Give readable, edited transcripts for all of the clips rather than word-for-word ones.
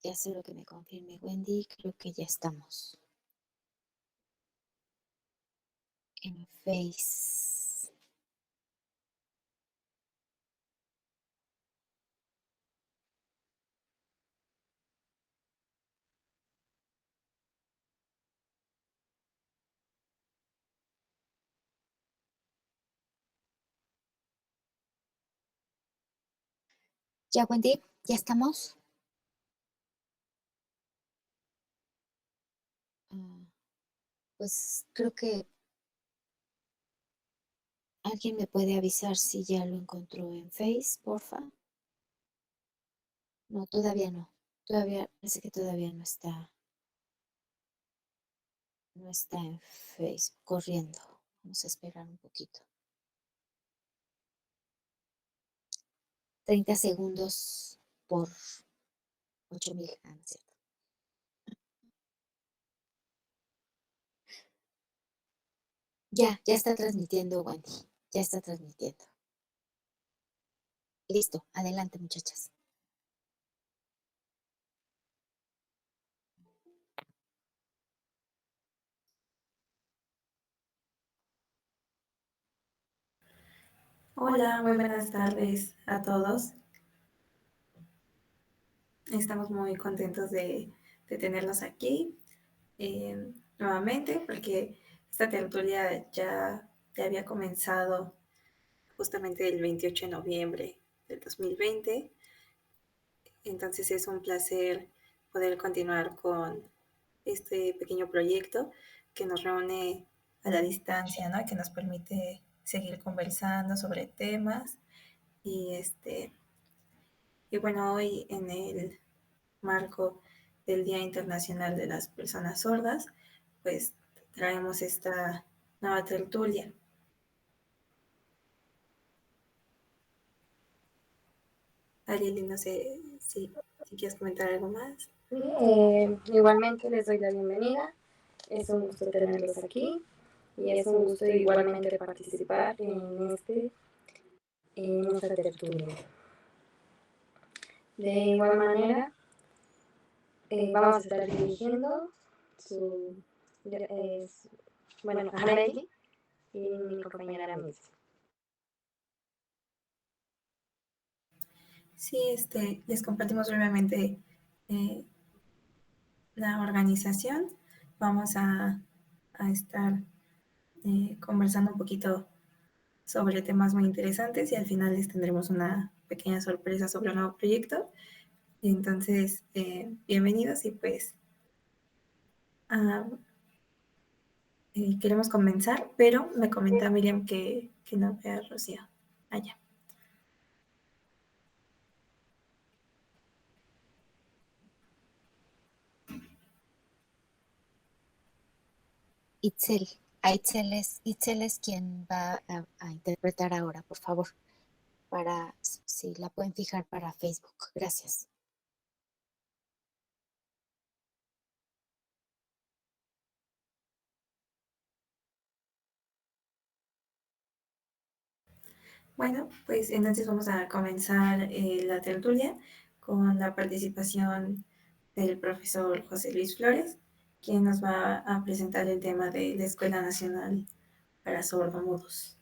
Ya solo que me confirme Wendy, creo que ya estamos en Face. Ya, Wendy, ya estamos. Ah, pues creo que alguien me puede avisar si ya lo encontró en Face, porfa. No, todavía no. Todavía, parece que todavía no está en Face corriendo. Vamos a esperar un poquito. 30 segundos por 8,000. Ah, no es cierto. Ya está transmitiendo, Wendy. Ya está transmitiendo. Listo, adelante, muchachas. Hola, muy buenas tardes a todos. Estamos muy contentos de tenerlos aquí nuevamente porque esta tertulia ya había comenzado justamente el 28 de noviembre del 2020. Entonces es un placer poder continuar con este pequeño proyecto que nos reúne a la distancia, ¿no? Que nos permite seguir conversando sobre temas y y bueno, hoy en el marco del Día Internacional de las Personas Sordas, pues traemos esta nueva tertulia. Ariely, no sé si quieres comentar algo más. Igualmente les doy la bienvenida. Es un gusto tenerlos aquí y es un gusto igualmente participar en esta tertulia. De igual manera, vamos a estar dirigiendo a Arely y mi compañera Miss. Sí, les compartimos brevemente la organización. Vamos a estar conversando un poquito sobre temas muy interesantes y al final les tendremos una pequeña sorpresa sobre un nuevo proyecto. Entonces, bienvenidos y pues queremos comenzar, pero me comenta Miriam que no vea a Rocío allá. Itzel es quien va a interpretar ahora, por favor, si la pueden fijar para Facebook. Gracias. Bueno, pues entonces vamos a comenzar la tertulia con la participación del profesor José Luis Flores, quien nos va a presentar el tema de la Escuela Nacional para Sordomudos.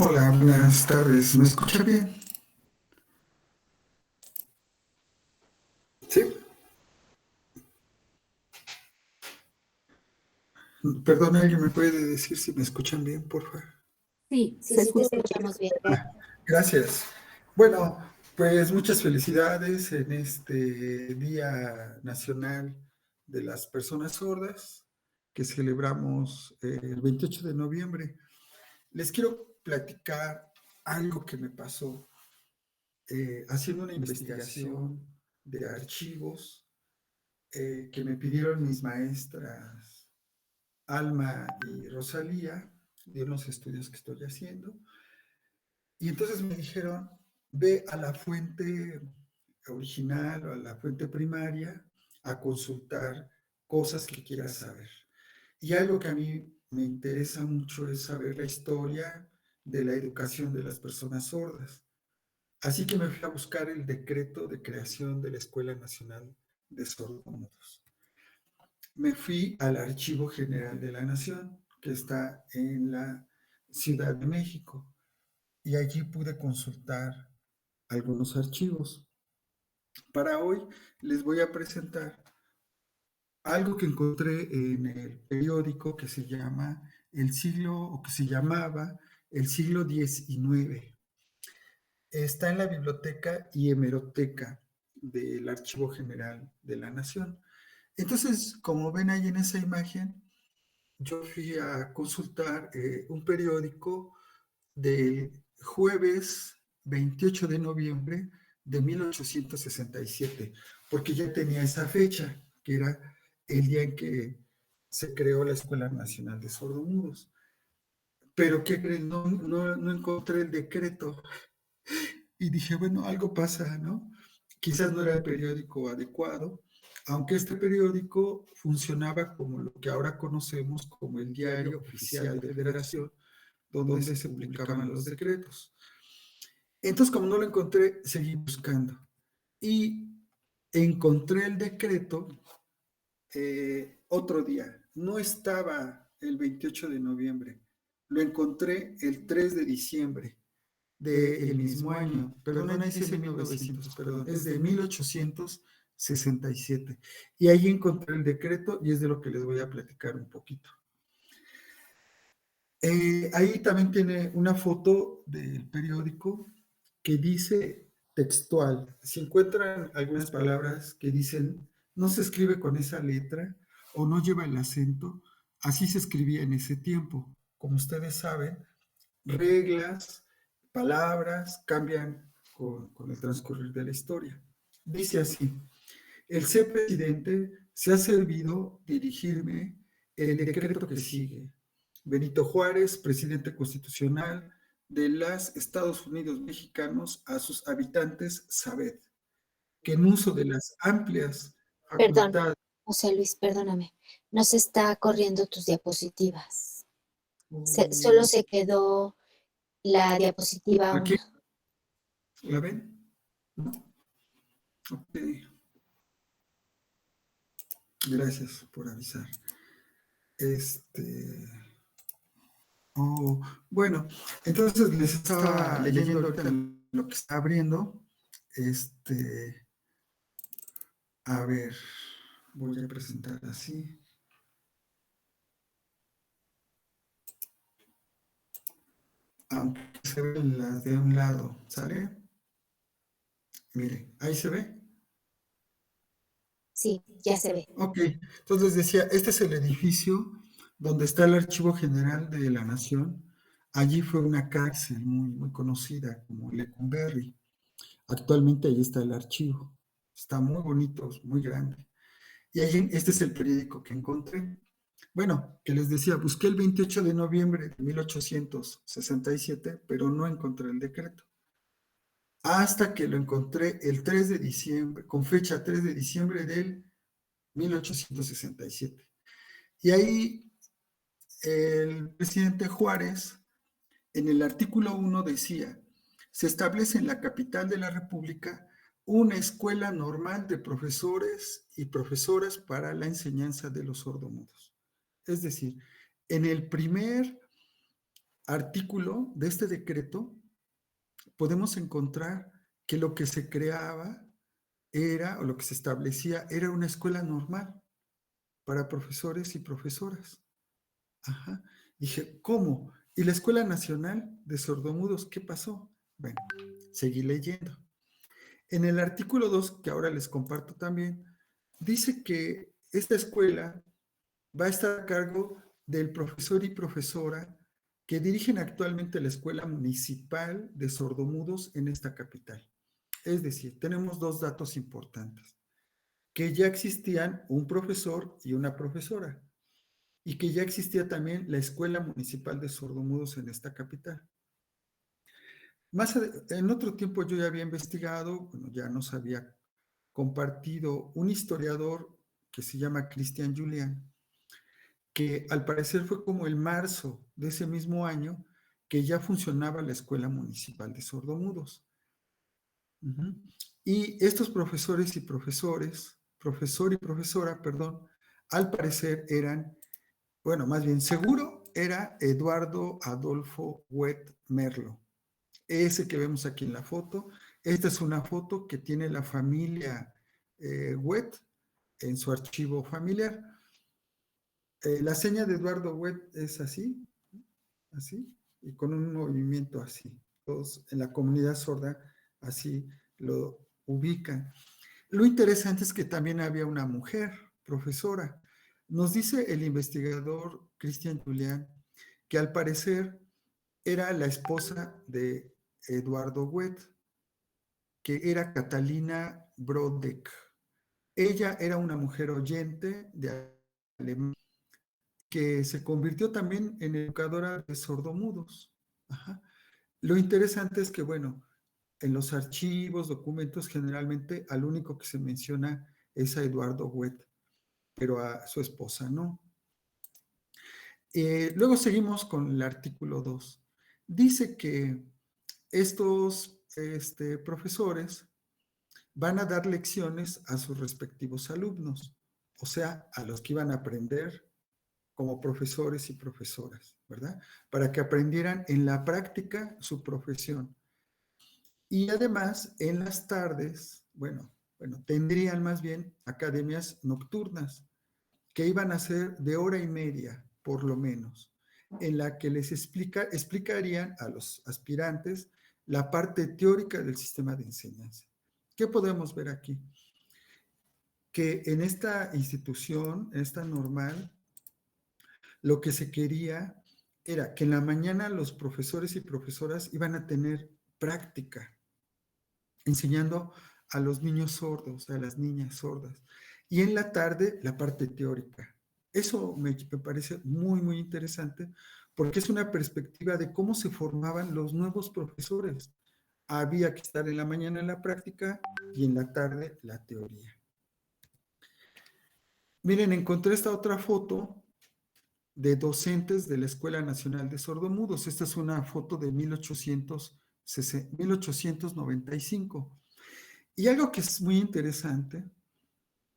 Hola, buenas tardes. ¿Me escucha bien? Sí. Perdón, ¿alguien me puede decir si me escuchan bien, por favor? Sí, Sí, se sí, te escucha. escuchamos bien. Gracias. Bueno, pues muchas felicidades en este Día Nacional de las Personas Sordas que celebramos el 28 de noviembre. Les quiero platicar algo que me pasó haciendo una investigación de archivos que me pidieron mis maestras Alma y Rosalía, de unos estudios que estoy haciendo. Y entonces me dijeron, ve a la fuente original o a la fuente primaria a consultar cosas que quieras saber. Y algo que a mí me interesa mucho es saber la historia de la educación de las personas sordas. Así que me fui a buscar el decreto de creación de la Escuela Nacional de Sordomudos. Me fui al Archivo General de la Nación, que está en la Ciudad de México, y allí pude consultar algunos archivos. Para hoy les voy a presentar algo que encontré en el periódico que se llama El Siglo, o que se llamaba El Siglo XIX. Está en la biblioteca y hemeroteca del Archivo General de la Nación. Entonces, como ven ahí en esa imagen, yo fui a consultar un periódico del jueves 28 de noviembre de 1867, porque ya tenía esa fecha, que era el día en que se creó la Escuela Nacional de Sordomudos. Pero, ¿qué creen? No encontré el decreto. Y dije, bueno, algo pasa, ¿no? Quizás no era el periódico adecuado, aunque este periódico funcionaba como lo que ahora conocemos como el Diario Oficial de Federación, donde se publicaban los decretos. Entonces, como no lo encontré, seguí buscando. Y encontré el decreto otro día. No estaba el 28 de noviembre. Lo encontré el 3 de diciembre del mismo año. Perdón, ahí dice 1900, perdón. Es de 1867. Y ahí encontré el decreto y es de lo que les voy a platicar un poquito. Ahí también tiene una foto del periódico que dice textual. Si encuentran algunas palabras que dicen no se escribe con esa letra o no lleva el acento, así se escribía en ese tiempo. Como ustedes saben, reglas, palabras cambian con el transcurrir de la historia. Dice así: el ser presidente se ha servido dirigirme el decreto que sigue. Benito Juárez, presidente constitucional de los Estados Unidos mexicanos, a sus habitantes, sabed que en uso de las amplias Perdón, facultades. José Luis, perdóname. No se está corriendo tus diapositivas. Solo se quedó la diapositiva ¿Aquí? 1. ¿La ven? ¿No? Ok. Gracias por avisar. Bueno, entonces les estaba leyendo ahorita lo que está abriendo. A ver, voy a presentar así. Aunque se ven las de un lado, ¿sale? Mire, ahí se ve. Sí, ya se ve. Ok, entonces decía, este es el edificio donde está el Archivo General de la Nación. Allí fue una cárcel muy conocida como Lecumberri. Actualmente ahí está el archivo. Está muy bonito, muy grande. Y ahí, este es el periódico que encontré. Bueno, que les decía, busqué el 28 de noviembre de 1867, pero no encontré el decreto. Hasta que lo encontré el 3 de diciembre, con fecha 3 de diciembre del 1867. Y ahí el presidente Juárez, en el artículo 1 decía, se establece en la capital de la República una escuela normal de profesores y profesoras para la enseñanza de los sordomudos. Es decir, en el primer artículo de este decreto podemos encontrar que lo que se creaba era, o lo que se establecía, era una escuela normal para profesores y profesoras. Ajá. Dije, ¿cómo? ¿Y la Escuela Nacional de Sordomudos qué pasó? Bueno, seguí leyendo. En el artículo 2, que ahora les comparto también, dice que esta escuela va a estar a cargo del profesor y profesora que dirigen actualmente la Escuela Municipal de Sordomudos en esta capital. Es decir, tenemos dos datos importantes, que ya existían un profesor y una profesora, y que ya existía también la Escuela Municipal de Sordomudos en esta capital. En otro tiempo yo ya había investigado, bueno, ya nos había compartido un historiador que se llama Christian Julian, que al parecer fue como el marzo de ese mismo año que ya funcionaba la Escuela Municipal de Sordomudos. Uh-huh. Y estos profesores y profesores, profesor y profesora, perdón, al parecer eran, bueno, más bien seguro era Eduardo Adolfo Huet Merlo, ese que vemos aquí en la foto. Esta es una foto que tiene la familia Huet en su archivo familiar. La seña de Eduardo Huet es así, así, y con un movimiento así. Todos en la comunidad sorda así lo ubican. Lo interesante es que también había una mujer, profesora. Nos dice el investigador Christian Julian que al parecer era la esposa de Eduardo Huet, que era Catalina Brodeck. Ella era una mujer oyente de alemán que se convirtió también en educadora de sordomudos. Ajá. Lo interesante es que, bueno, en los archivos, documentos, generalmente al único que se menciona es a Eduardo Huet, pero a su esposa no. Luego seguimos con el artículo 2. Dice que estos profesores van a dar lecciones a sus respectivos alumnos, o sea, a los que iban a aprender como profesores y profesoras, ¿verdad? Para que aprendieran en la práctica su profesión. Y además, en las tardes, bueno, tendrían más bien academias nocturnas que iban a ser de hora y media, por lo menos, en la que les explicarían a los aspirantes la parte teórica del sistema de enseñanza. ¿Qué podemos ver aquí? Que en esta institución, en esta normal, lo que se quería era que en la mañana los profesores y profesoras iban a tener práctica, enseñando a los niños sordos, a las niñas sordas, y en la tarde la parte teórica. Eso me parece muy, muy interesante porque es una perspectiva de cómo se formaban los nuevos profesores. Había que estar en la mañana en la práctica y en la tarde la teoría. Miren, encontré esta otra foto de docentes de la Escuela Nacional de Sordomudos. Esta es una foto de 1895. Y algo que es muy interesante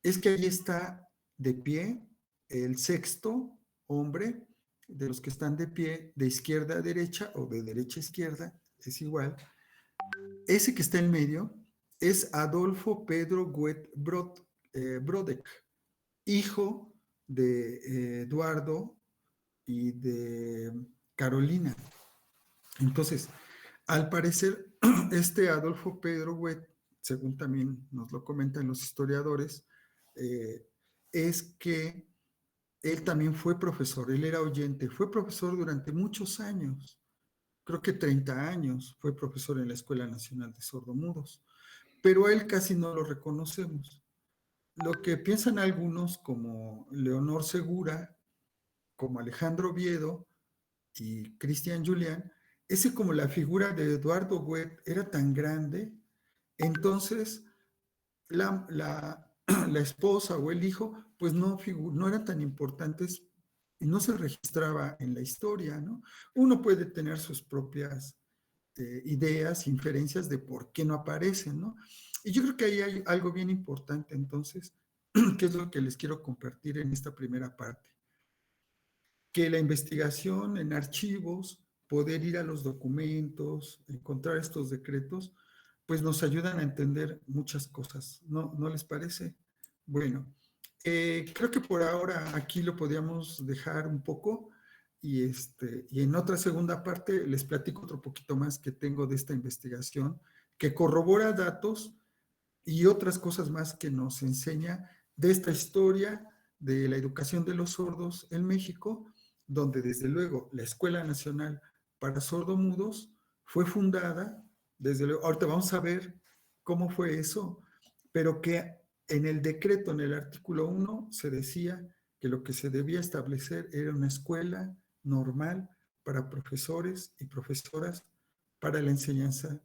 es que ahí está de pie el sexto hombre, de los que están de pie, de izquierda a derecha o de derecha a izquierda, es igual. Ese que está en medio es Adolfo Pedro Huet Brodeck, hijo de Eduardo y de Carolina. Entonces, al parecer, este Adolfo Pedro Huet, según también nos lo comentan los historiadores, es que él también fue profesor, él era oyente, fue profesor durante muchos años, creo que 30 años fue profesor en la Escuela Nacional de Sordomudos, pero a él casi no lo reconocemos. Lo que piensan algunos, como Leonor Segura, como Alejandro Oviedo y Christian Julian, ese como la figura de Eduardo Huet era tan grande, entonces la esposa o el hijo, pues no eran tan importantes y no se registraba en la historia, ¿no? Uno puede tener sus propias ideas, inferencias de por qué no aparecen, ¿no? Y yo creo que ahí hay algo bien importante, entonces, que es lo que les quiero compartir en esta primera parte. Que la investigación en archivos, poder ir a los documentos, encontrar estos decretos, pues nos ayudan a entender muchas cosas, ¿no les parece? Bueno, creo que por ahora aquí lo podríamos dejar un poco y en otra segunda parte les platico otro poquito más que tengo de esta investigación que corrobora datos y otras cosas más que nos enseña de esta historia de la educación de los sordos en México, donde desde luego la Escuela Nacional para Sordomudos fue fundada, desde luego, ahorita vamos a ver cómo fue eso, pero que en el decreto, en el artículo 1, se decía que lo que se debía establecer era una escuela normal para profesores y profesoras para la enseñanza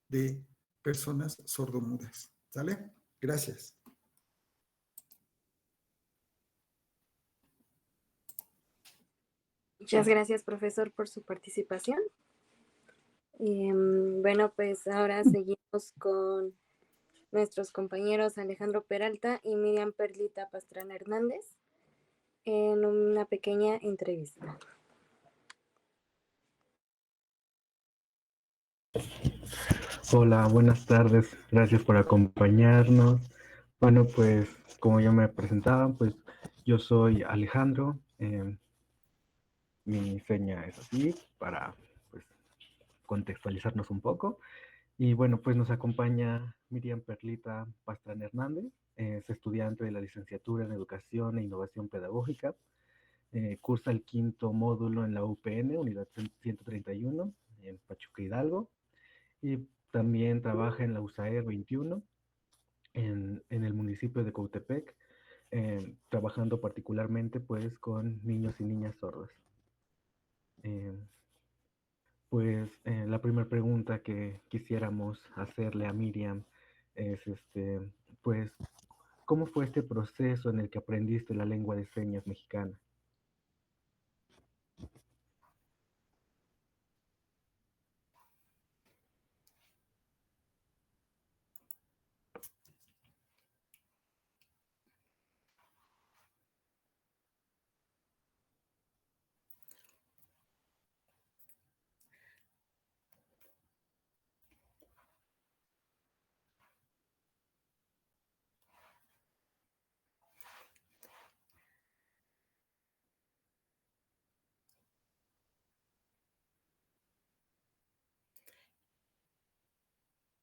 de personas sordomudas. ¿Sale? Gracias. Muchas gracias, profesor, por su participación. Bueno, pues ahora seguimos con nuestros compañeros Alejandro Peralta y Miriam Perlita Pastrana Hernández en una pequeña entrevista. Hola, buenas tardes. Gracias por acompañarnos. Bueno, pues como ya me presentaban, pues yo soy Alejandro. Mi seña es así para pues, contextualizarnos un poco. Y bueno, pues nos acompaña Miriam Perlita Pastrana Hernández. Es estudiante de la licenciatura en Educación e Innovación Pedagógica. Cursa el 5º módulo en la UPN, unidad 131, en Pachuca Hidalgo. Y también trabaja en la USAER 21, en el municipio de Coatepec, trabajando particularmente pues con niños y niñas sordas. La primera pregunta que quisiéramos hacerle a Miriam es, pues, ¿cómo fue este proceso en el que aprendiste la lengua de señas mexicana?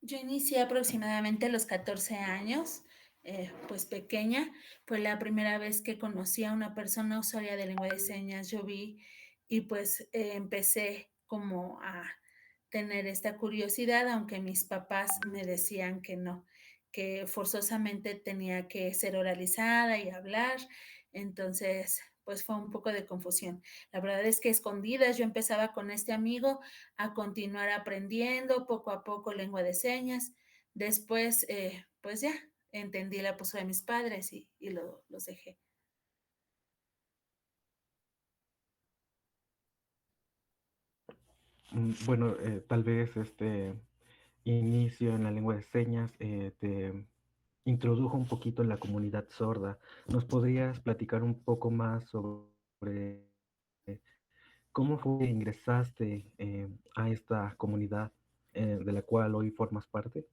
Yo inicié aproximadamente a los 14 años, pues pequeña. Fue la primera vez que conocí a una persona usuaria de lengua de señas. Yo vi y pues empecé como a tener esta curiosidad, aunque mis papás me decían que no, que forzosamente tenía que ser oralizada y hablar. Entonces, pues fue un poco de confusión. La verdad es que escondidas yo empezaba con este amigo a continuar aprendiendo poco a poco lengua de señas. Después, pues ya, entendí la postura de mis padres y los dejé. Bueno, tal vez este inicio en la lengua de señas te introdujo un poquito en la comunidad sorda. ¿Nos podrías platicar un poco más sobre cómo fue que ingresaste a esta comunidad de la cual hoy formas parte?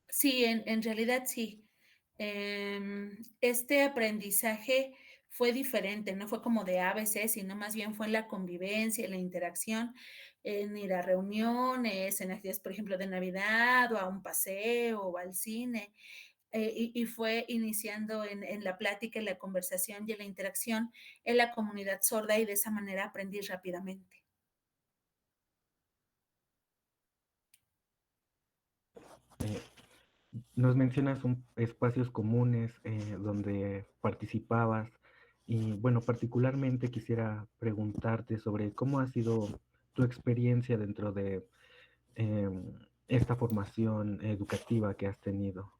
Sí, en realidad sí. Este aprendizaje fue diferente, no fue como de ABC, sino más bien fue en la convivencia, en la interacción, en ir a reuniones, en actividades, por ejemplo, de Navidad o a un paseo o al cine. Y fue iniciando en la plática, en la conversación y en la interacción en la comunidad sorda y de esa manera aprendí rápidamente. Eh, Nos mencionas espacios comunes donde participabas y bueno, particularmente quisiera preguntarte sobre cómo ha sido tu experiencia dentro de esta formación educativa que has tenido.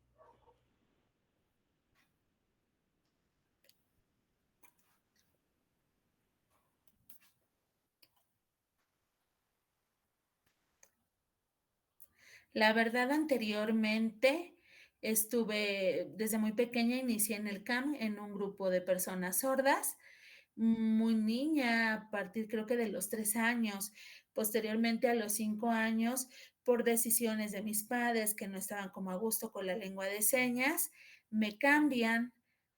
La verdad, anteriormente estuve, desde muy pequeña inicié en el CAM, en un grupo de personas sordas, muy niña, a partir creo que de los 3 años. Posteriormente, a los 5 años, por decisiones de mis padres que no estaban como a gusto con la lengua de señas, me cambian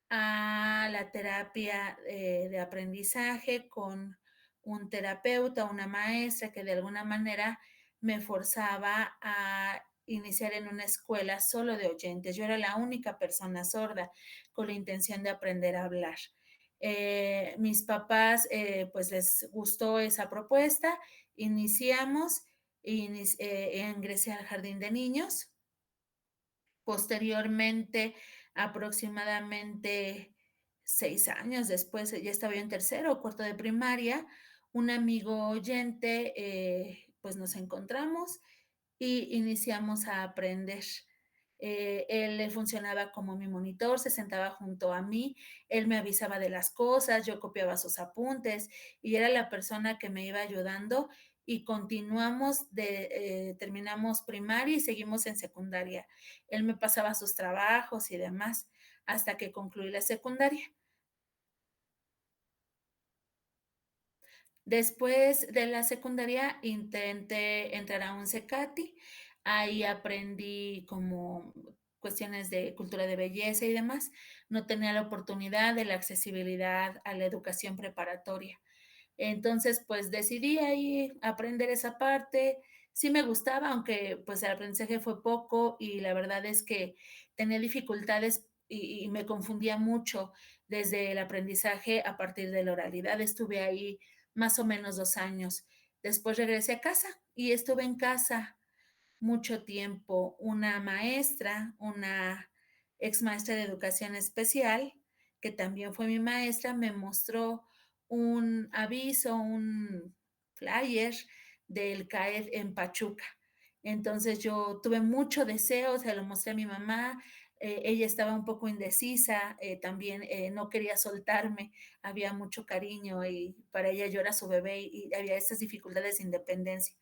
a la terapia de aprendizaje con un terapeuta, una maestra que de alguna manera me forzaba a iniciar en una escuela solo de oyentes. Yo era la única persona sorda con la intención de aprender a hablar. Mis papás, pues les gustó esa propuesta, iniciamos, ingresé al jardín de niños. Posteriormente, aproximadamente 6 años después, ya estaba yo en tercero o cuarto de primaria, un amigo oyente, pues nos encontramos y iniciamos a aprender. Él funcionaba como mi monitor, se sentaba junto a mí, él me avisaba de las cosas, yo copiaba sus apuntes y era la persona que me iba ayudando y terminamos primaria y seguimos en secundaria. Él me pasaba sus trabajos y demás hasta que concluí la secundaria. Después de la secundaria intenté entrar a un CECATI, ahí aprendí como cuestiones de cultura de belleza y demás. No tenía la oportunidad de la accesibilidad a la educación preparatoria. Entonces, pues decidí ahí aprender esa parte. Sí me gustaba, aunque pues el aprendizaje fue poco y la verdad es que tenía dificultades y me confundía mucho desde el aprendizaje a partir de la oralidad. Estuve ahí más o menos 2 años. Después regresé a casa y estuve en casa mucho tiempo. Una maestra, una ex maestra de educación especial, que también fue mi maestra, me mostró un aviso, un flyer del CAED en Pachuca. Entonces yo tuve mucho deseo, se lo mostré a mi mamá, ella estaba un poco indecisa, también no quería soltarme, había mucho cariño y para ella yo era su bebé y había estas dificultades de independencia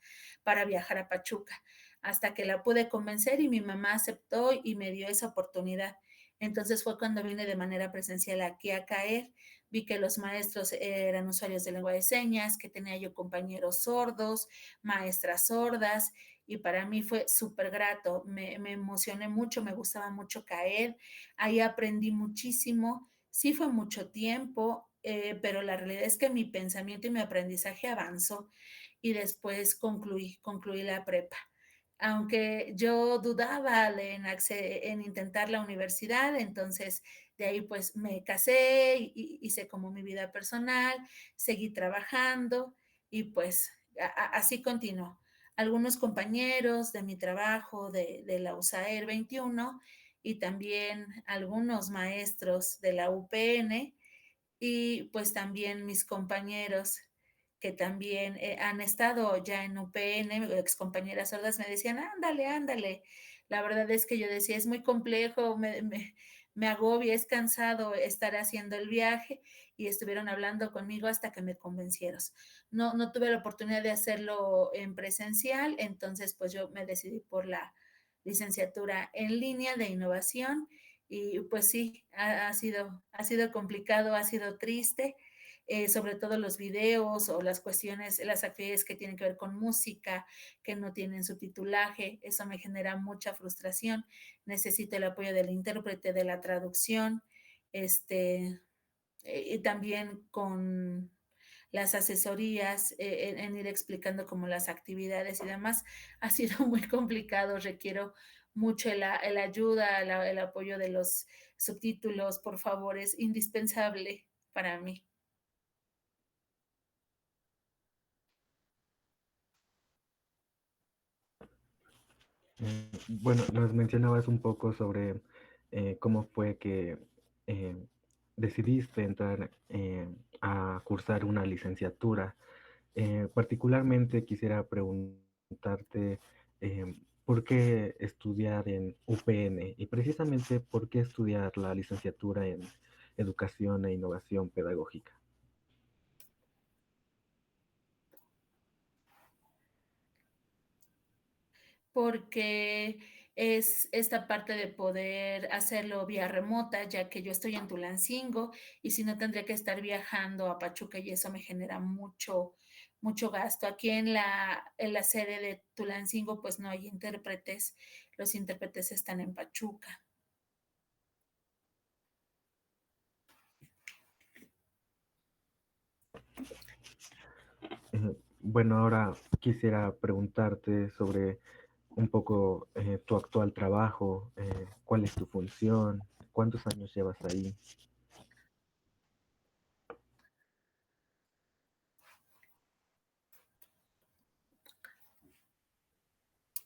para viajar a Pachuca, hasta que la pude convencer y mi mamá aceptó y me dio esa oportunidad. Entonces fue cuando vine de manera presencial aquí a CAER, vi que los maestros eran usuarios de lengua de señas, que tenía yo compañeros sordos, maestras sordas, y para mí fue súper grato, me emocioné mucho, me gustaba mucho CAER, ahí aprendí muchísimo, sí fue mucho tiempo, pero la realidad es que mi pensamiento y mi aprendizaje avanzó y después concluí la prepa. Aunque yo dudaba en intentar la universidad, entonces de ahí pues me casé y hice como mi vida personal, seguí trabajando y pues así continuó. Algunos compañeros de mi trabajo de la USAER 21 y también algunos maestros de la UPN y pues también mis compañeros que también han estado ya en UPN, ex compañeras sordas, me decían, ándale, ándale. La verdad es que yo decía, es muy complejo, me agobia, es cansado estar haciendo el viaje y estuvieron hablando conmigo hasta que me convencieron. No tuve la oportunidad de hacerlo en presencial, entonces pues yo me decidí por la licenciatura en línea de innovación y pues sí, ha sido complicado, ha sido triste, sobre todo los videos o las cuestiones, las actividades que tienen que ver con música, que no tienen subtitulaje, eso me genera mucha frustración. Necesito el apoyo del intérprete, de la traducción, y también con las asesorías, en ir explicando como las actividades y demás, ha sido muy complicado, requiero mucho el ayuda, el apoyo de los subtítulos, por favor, es indispensable para mí. Bueno, nos mencionabas un poco sobre cómo fue que eh, decidiste entrar a cursar una licenciatura. Particularmente quisiera preguntarte por qué estudiar en UPN y precisamente por qué estudiar la licenciatura en Educación e Innovación Pedagógica. Porque es esta parte de poder hacerlo vía remota, ya que yo estoy en Tulancingo y si no tendría que estar viajando a Pachuca y eso me genera mucho gasto. Aquí en la sede de Tulancingo pues no hay intérpretes, los intérpretes están en Pachuca. Bueno, ahora quisiera preguntarte sobre un poco tu actual trabajo, cuál es tu función, cuántos años llevas ahí.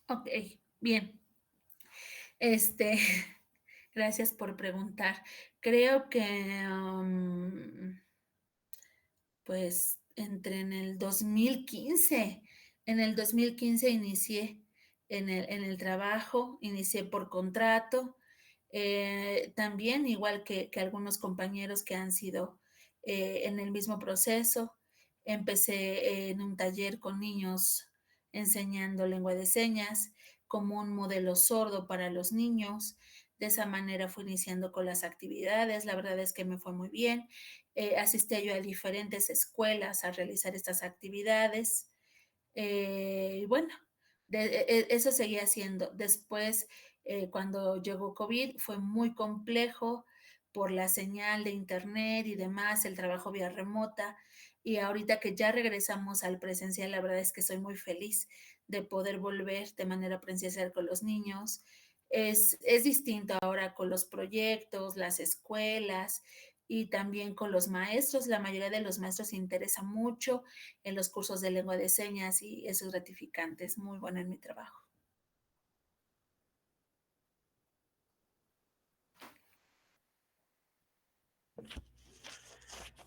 Ok, bien. Este, gracias por preguntar. Creo que, pues, entré en el 2015. En el 2015 inicié en el trabajo, inicié por contrato. También, igual que algunos compañeros que han sido en el mismo proceso, empecé en un taller con niños enseñando lengua de señas como un modelo sordo para los niños. De esa manera fui iniciando con las actividades. La verdad es que me fue muy bien. Asistía yo a diferentes escuelas a realizar estas actividades. Bueno, eso seguía haciendo. Después, cuando llegó COVID, fue muy complejo por la señal de internet y demás, el trabajo vía remota. Y ahorita que ya regresamos al presencial, la verdad es que soy muy feliz de poder volver de manera presencial con los niños. Es distinto ahora con los proyectos, las escuelas y también con los maestros. La mayoría de los maestros se interesa mucho en los cursos de lengua de señas y eso es gratificante, es muy bueno en mi trabajo.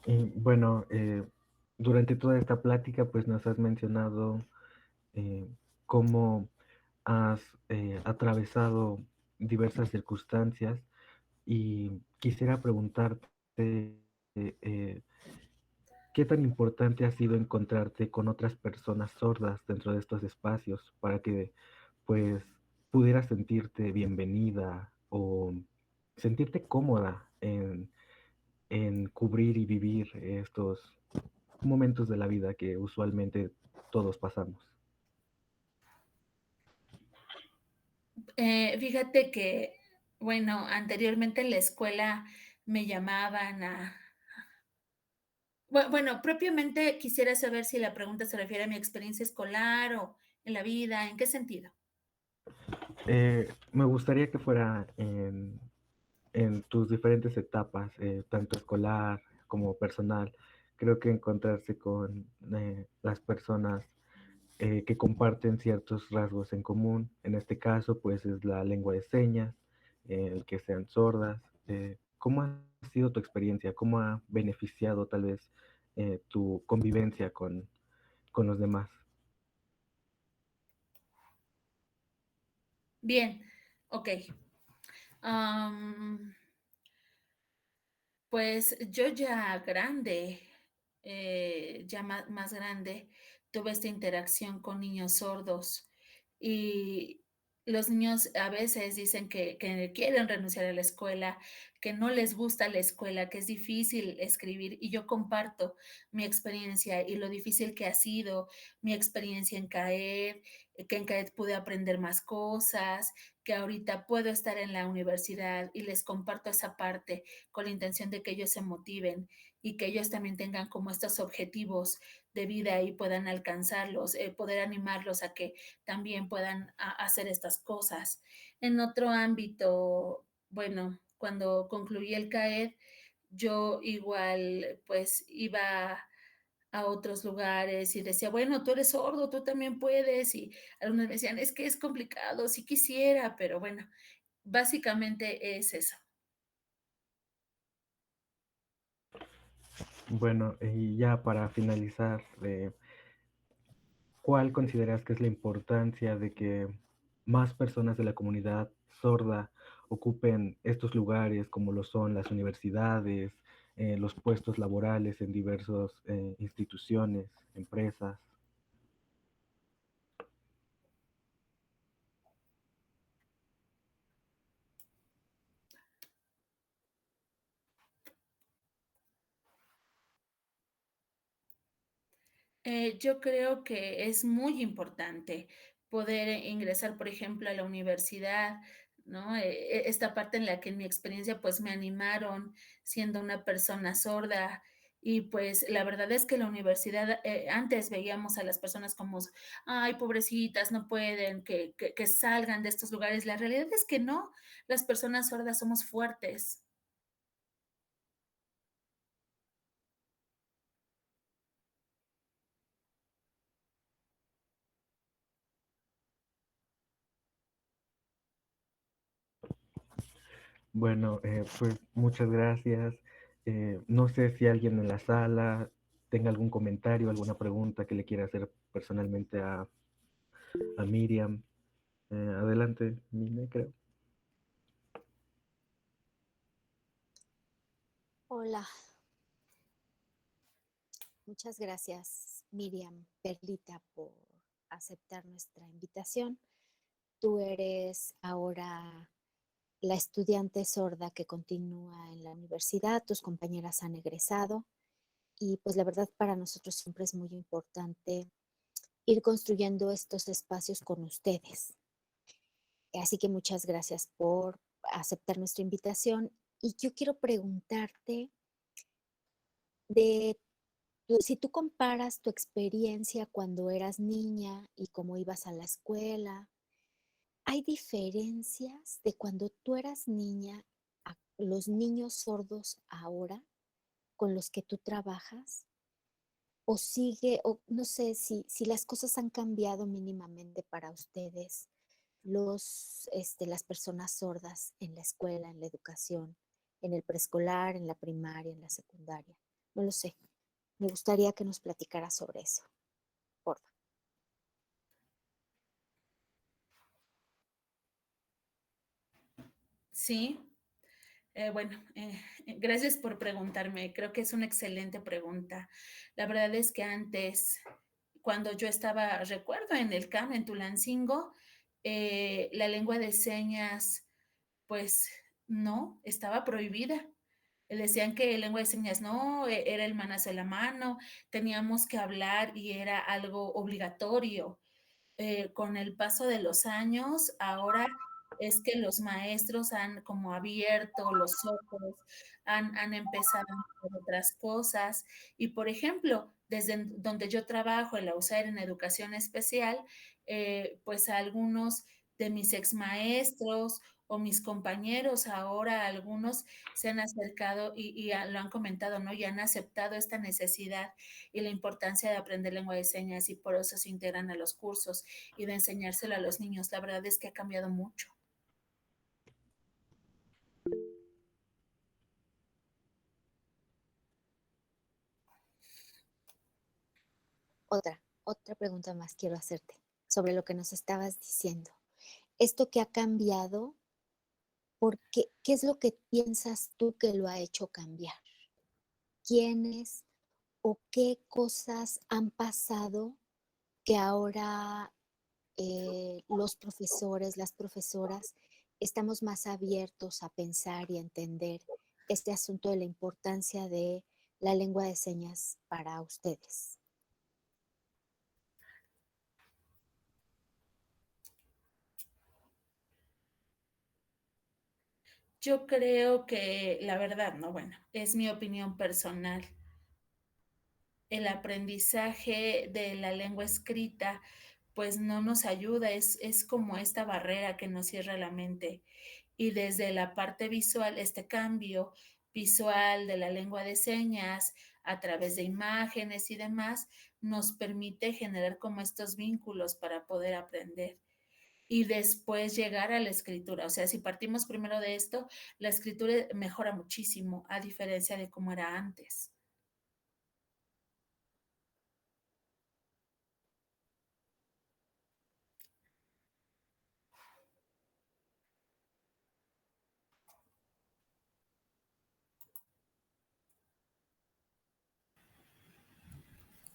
Y bueno, durante toda esta plática, pues nos has mencionado cómo has atravesado diversas circunstancias y quisiera preguntarte qué tan importante ha sido encontrarte con otras personas sordas dentro de estos espacios para que pues pudieras sentirte bienvenida o sentirte cómoda en cubrir y vivir estos momentos de la vida que usualmente todos pasamos. Fíjate que, bueno, anteriormente en la escuela me llamaban a... Bueno, propiamente quisiera saber si la pregunta se refiere a mi experiencia escolar o en la vida, ¿en qué sentido? Me gustaría que fuera en tus diferentes etapas, tanto escolar como personal. Creo que encontrarse con las personas que comparten ciertos rasgos en común. En este caso, pues es la lengua de señas, el que sean sordas. ¿Cómo ha sido tu experiencia? ¿Cómo ha beneficiado tal vez tu convivencia con los demás? Bien, ok. Am, Pues yo ya grande, ya más grande, tuve esta interacción con niños sordos y los niños a veces dicen que quieren renunciar a la escuela, que no les gusta la escuela, que es difícil escribir y yo comparto mi experiencia y lo difícil que ha sido mi experiencia en CAED, que en CAED pude aprender más cosas, que ahorita puedo estar en la universidad y les comparto esa parte con la intención de que ellos se motiven y que ellos también tengan como estos objetivos de vida y puedan alcanzarlos, poder animarlos a que también puedan hacer estas cosas. En otro ámbito, bueno, cuando concluí el CAED, yo igual pues iba a otros lugares y decía, bueno, tú eres sordo, tú también puedes. Y algunos me decían, es que es complicado, sí quisiera, pero bueno, básicamente es eso. Bueno, y ya para finalizar, ¿cuál consideras que es la importancia de que más personas de la comunidad sorda ocupen estos lugares como lo son las universidades, los puestos laborales en diversas instituciones, empresas? Yo creo que es muy importante poder ingresar, por ejemplo, a la universidad, ¿no? Esta parte en la que en mi experiencia pues me animaron siendo una persona sorda y pues la verdad es que la universidad, antes veíamos a las personas como, ay, pobrecitas, no pueden, que salgan de estos lugares. La realidad es que no, las personas sordas somos fuertes. Bueno, pues muchas gracias. No sé si alguien en la sala tenga algún comentario, alguna pregunta que le quiera hacer personalmente a Miriam. Adelante, Mine, creo. Hola, muchas gracias, Miriam Perlita, por aceptar nuestra invitación. Tú eres ahora la estudiante sorda que continúa en la universidad, tus compañeras han egresado y pues la verdad para nosotros siempre es muy importante ir construyendo estos espacios con ustedes. Así que muchas gracias por aceptar nuestra invitación y yo quiero preguntarte de si tú comparas tu experiencia cuando eras niña y cómo ibas a la escuela, ¿hay diferencias de cuando tú eras niña a los niños sordos ahora con los que tú trabajas? ¿O sigue, o no sé si las cosas han cambiado mínimamente para ustedes, las personas sordas en la escuela, en la educación, en el preescolar, en la primaria, en la secundaria? No lo sé. Me gustaría que nos platicara sobre eso, por favor. Sí, bueno, gracias por preguntarme. Creo que es una excelente pregunta. La verdad es que antes, cuando yo estaba, recuerdo en el CAM, en Tulancingo, la lengua de señas, pues no, estaba prohibida. Le decían que lengua de señas no, era el manas de la mano, teníamos que hablar y era algo obligatorio. Con el paso de los años, ahora es que los maestros han como abierto los ojos, han empezado a hacer otras cosas. Y por ejemplo, desde donde yo trabajo, en la USAIR en educación especial, pues algunos de mis ex maestros o mis compañeros ahora, algunos se han acercado y lo han comentado, ¿no? Y han aceptado esta necesidad y la importancia de aprender lengua de señas y por eso se integran a los cursos y de enseñárselo a los niños. La verdad es que ha cambiado mucho. Otra pregunta más quiero hacerte sobre lo que nos estabas diciendo. Esto que ha cambiado, ¿qué es lo que piensas tú que lo ha hecho cambiar? ¿Quiénes o qué cosas han pasado que ahora los profesores, las profesoras, estamos más abiertos a pensar y a entender este asunto de la importancia de la lengua de señas para ustedes? Yo creo que la verdad, no, bueno, es mi opinión personal. El aprendizaje de la lengua escrita pues no nos ayuda, es como esta barrera que nos cierra la mente. Y desde la parte visual, este cambio visual de la lengua de señas a través de imágenes y demás, nos permite generar como estos vínculos para poder aprender y después llegar a la escritura. O sea, si partimos primero de esto, la escritura mejora muchísimo a diferencia de cómo era antes.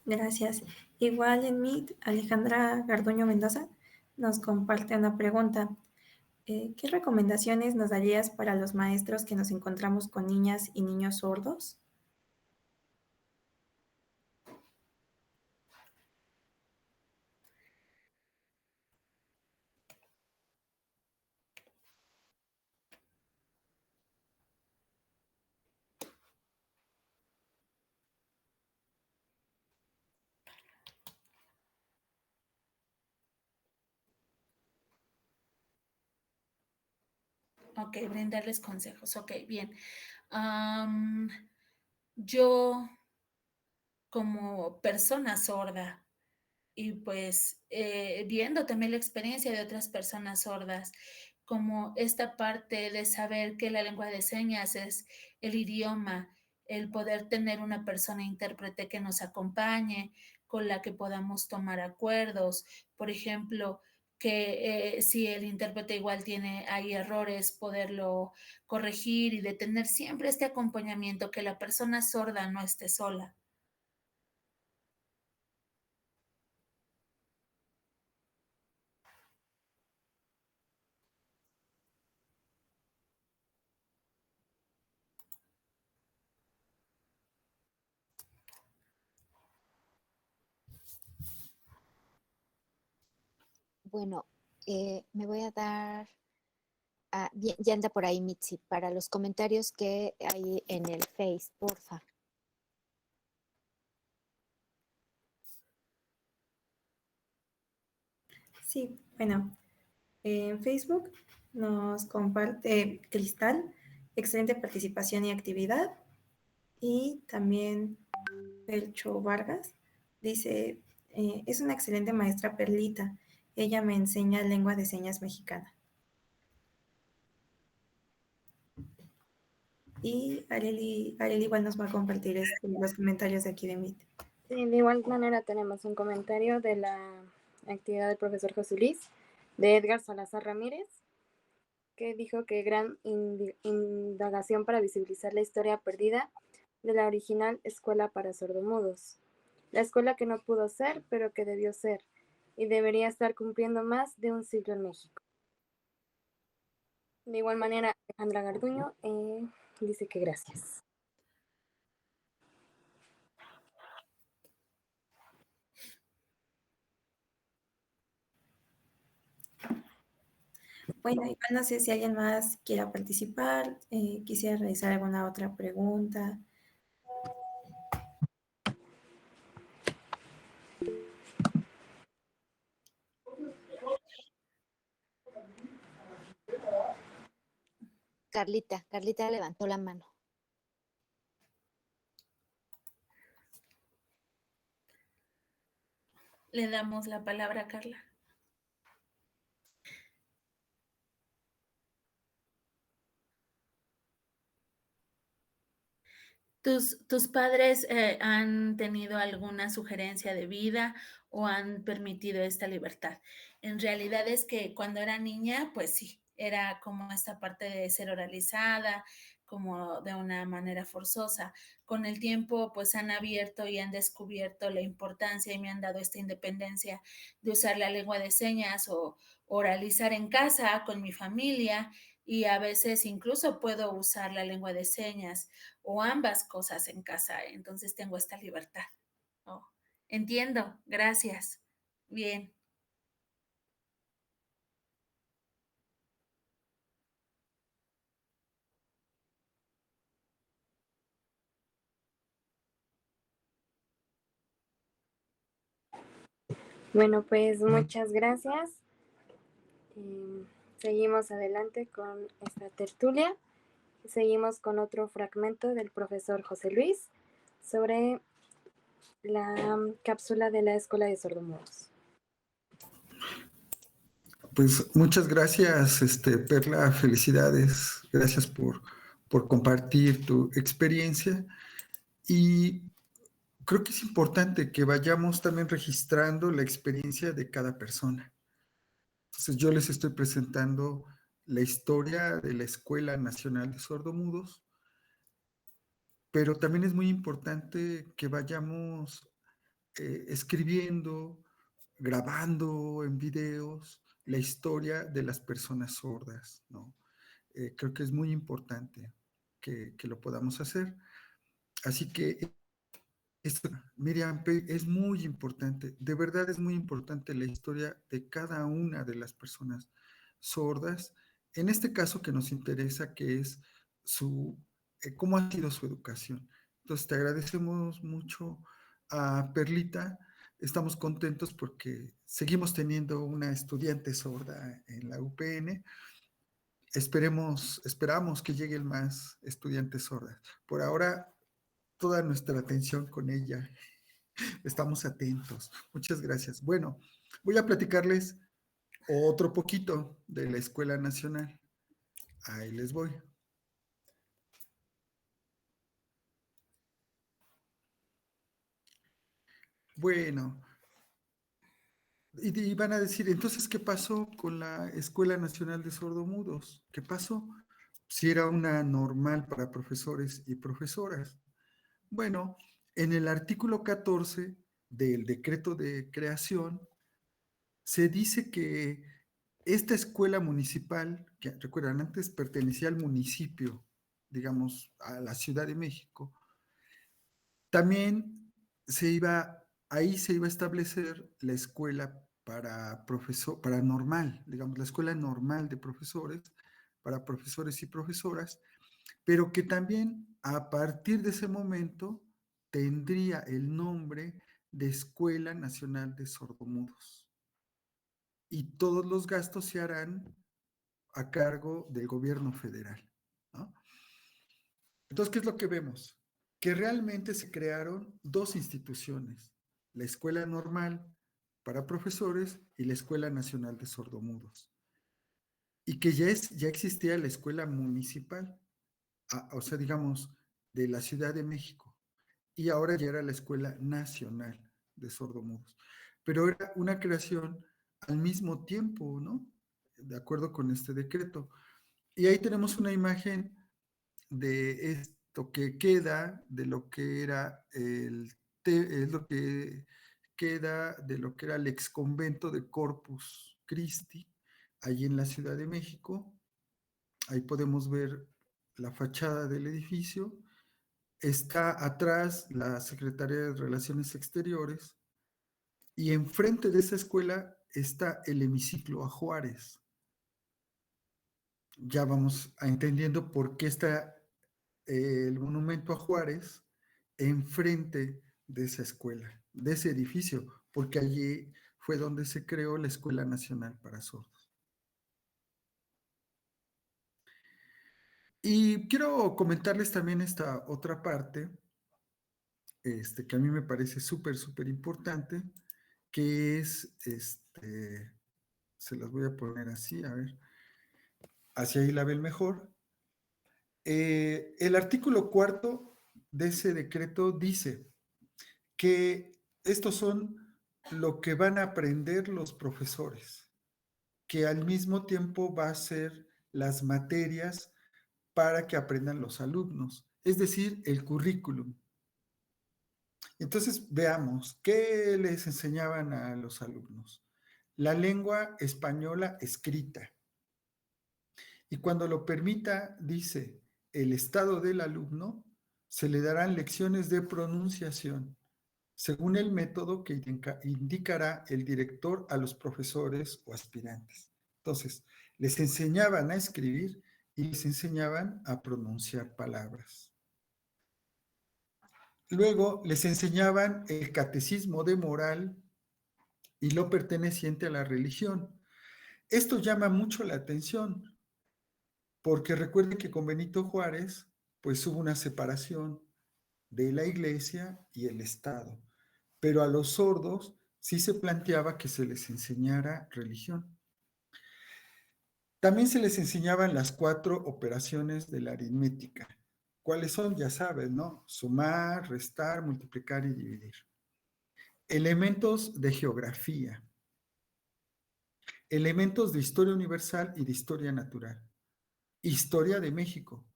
Gracias. Igual en Meet, Alejandra Garduño Mendoza nos comparte una pregunta. ¿Qué recomendaciones nos darías para los maestros que nos encontramos con niñas y niños sordos? Ok, brindarles consejos. Ok, bien. Yo como persona sorda y pues viendo también la experiencia de otras personas sordas, como esta parte de saber que la lengua de señas es el idioma el poder tener una persona intérprete que nos acompañe, con la que podamos tomar acuerdos. Por ejemplo, que si el intérprete igual tiene ahí errores, poderlo corregir y de tener siempre este acompañamiento, que la persona sorda no esté sola. Bueno, me voy a dar... bien, ya anda por ahí Mitzi, para los comentarios que hay en el Face, porfa. Sí, bueno, en Facebook nos comparte Cristal, excelente participación y actividad. Y también Pelcho Vargas dice, es una excelente maestra Perlita. Ella me enseña lengua de señas mexicana. Y Areli igual nos va a compartir los comentarios de aquí de Meet. Sí, de igual manera tenemos un comentario de la actividad del profesor José Luis, de Edgar Salazar Ramírez, que dijo que gran indagación para visibilizar la historia perdida de la original Escuela para Sordomudos. La escuela que no pudo ser, pero que debió ser, y debería estar cumpliendo más de un siglo en México. De igual manera, Alejandra Garduño dice que gracias. Bueno, igual no sé si alguien más quiera participar, quisiera realizar alguna otra pregunta. Carlita levantó la mano. Le damos la palabra a Carla. ¿Tus padres han tenido alguna sugerencia de vida o han permitido esta libertad? En realidad es que cuando era niña, pues sí, era como esta parte de ser oralizada, como de una manera forzosa. Con el tiempo, pues han abierto y han descubierto la importancia y me han dado esta independencia de usar la lengua de señas o oralizar en casa con mi familia, y a veces incluso puedo usar la lengua de señas o ambas cosas en casa. Entonces tengo esta libertad. Oh, entiendo, gracias. Bien. Bueno, pues muchas gracias. Seguimos adelante con esta tertulia. Seguimos con otro fragmento del profesor José Luis sobre la cápsula de la Escuela de Sordomudos. Pues muchas gracias, Perla, felicidades, gracias por compartir tu experiencia y creo que es importante que vayamos también registrando la experiencia de cada persona. Entonces yo les estoy presentando la historia de la Escuela Nacional de Sordomudos, pero también es muy importante que vayamos escribiendo, grabando en videos la historia de las personas sordas, ¿no? Creo que es muy importante que lo podamos hacer. Así que esto, Miriam, es muy importante, de verdad es muy importante la historia de cada una de las personas sordas, en este caso que nos interesa, que es cómo ha sido su educación. Entonces, te agradecemos mucho a Perlita, estamos contentos porque seguimos teniendo una estudiante sorda en la UPN. Esperamos que lleguen más estudiantes sordas. Por ahora, toda nuestra atención con ella. Estamos atentos. Muchas gracias. Bueno, voy a platicarles otro poquito de la Escuela Nacional. Ahí les voy. Bueno, y van a decir, entonces, ¿qué pasó con la Escuela Nacional de Sordomudos? ¿Qué pasó? Si era una normal para profesores y profesoras. Bueno, en el artículo 14 del decreto de creación se dice que esta escuela municipal, que recuerdan, antes pertenecía al municipio, digamos, a la Ciudad de México, también ahí se iba a establecer la escuela para normal, digamos, la escuela normal de profesores, para profesores y profesoras, pero que también a partir de ese momento tendría el nombre de Escuela Nacional de Sordomudos. Y todos los gastos se harán a cargo del gobierno federal, ¿no? Entonces, ¿qué es lo que vemos? Que realmente se crearon dos instituciones, la Escuela Normal para Profesores y la Escuela Nacional de Sordomudos. Y que ya existía la Escuela Municipal, o sea, digamos, de la Ciudad de México. Y ahora ya era la Escuela Nacional de Sordomudos. Pero era una creación al mismo tiempo, ¿no? De acuerdo con este decreto. Y ahí tenemos una imagen de esto que queda de lo que era es lo que queda de lo que era el exconvento de Corpus Christi, allí en la Ciudad de México. Ahí podemos ver la fachada del edificio. Está atrás la Secretaría de Relaciones Exteriores y enfrente de esa escuela está el hemiciclo a Juárez. Ya vamos entendiendo por qué está el monumento a Juárez enfrente de esa escuela, de ese edificio, porque allí fue donde se creó la Escuela Nacional para Sordos. Y quiero comentarles también esta otra parte, que a mí me parece súper, súper importante, que es, se las voy a poner así, a ver, hacia ahí la ven mejor. El artículo 4 de ese decreto dice que estos son lo que van a aprender los profesores, que al mismo tiempo va a ser las materias para que aprendan los alumnos, es decir, el currículum. Entonces, veamos, ¿qué les enseñaban a los alumnos? La lengua española escrita. Y cuando lo permita, dice, el estado del alumno, se le darán lecciones de pronunciación, según el método que indicará el director a los profesores o aspirantes. Entonces, les enseñaban a escribir y les enseñaban a pronunciar palabras. Luego les enseñaban el catecismo de moral y lo perteneciente a la religión. Esto llama mucho la atención, porque recuerden que con Benito Juárez, pues hubo una separación de la iglesia y el Estado, pero a los sordos sí se planteaba que se les enseñara religión. También se les enseñaban las 4 operaciones de la aritmética. ¿Cuáles son? Ya sabes, ¿no? Sumar, restar, multiplicar y dividir. Elementos de geografía. Elementos de historia universal y de historia natural. Historia de México.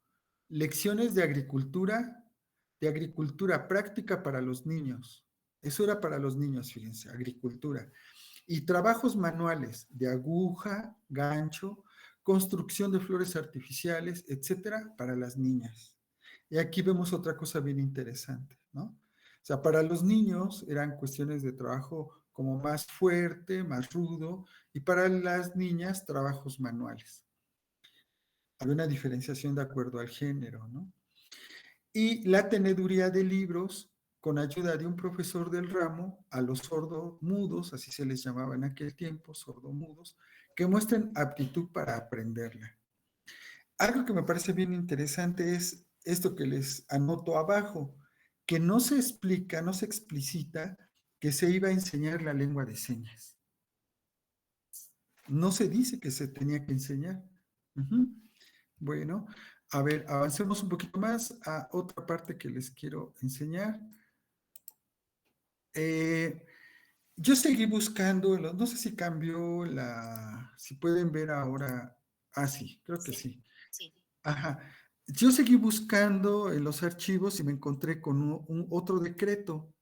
Lecciones de agricultura práctica para los niños. Eso era para los niños, fíjense, agricultura. Y trabajos manuales de aguja, gancho, construcción de flores artificiales, etcétera, para las niñas. Y aquí vemos otra cosa bien interesante, ¿no? O sea, para los niños eran cuestiones de trabajo como más fuerte, más rudo, y para las niñas trabajos manuales. Había una diferenciación de acuerdo al género, ¿no? Y la teneduría de libros con ayuda de un profesor del ramo a los sordomudos, así se les llamaba en aquel tiempo, sordomudos, que muestren aptitud para aprenderla. Algo que me parece bien interesante es esto que les anoto abajo, que no se explica, no se explicita que se iba a enseñar la lengua de señas. No se dice que se tenía que enseñar. Bueno, a ver, avancemos un poquito más a otra parte que les quiero enseñar. Yo seguí buscando, no sé si cambió si pueden ver ahora, sí, creo que sí. Sí. Ajá. Yo seguí buscando en los archivos y me encontré con otro decreto,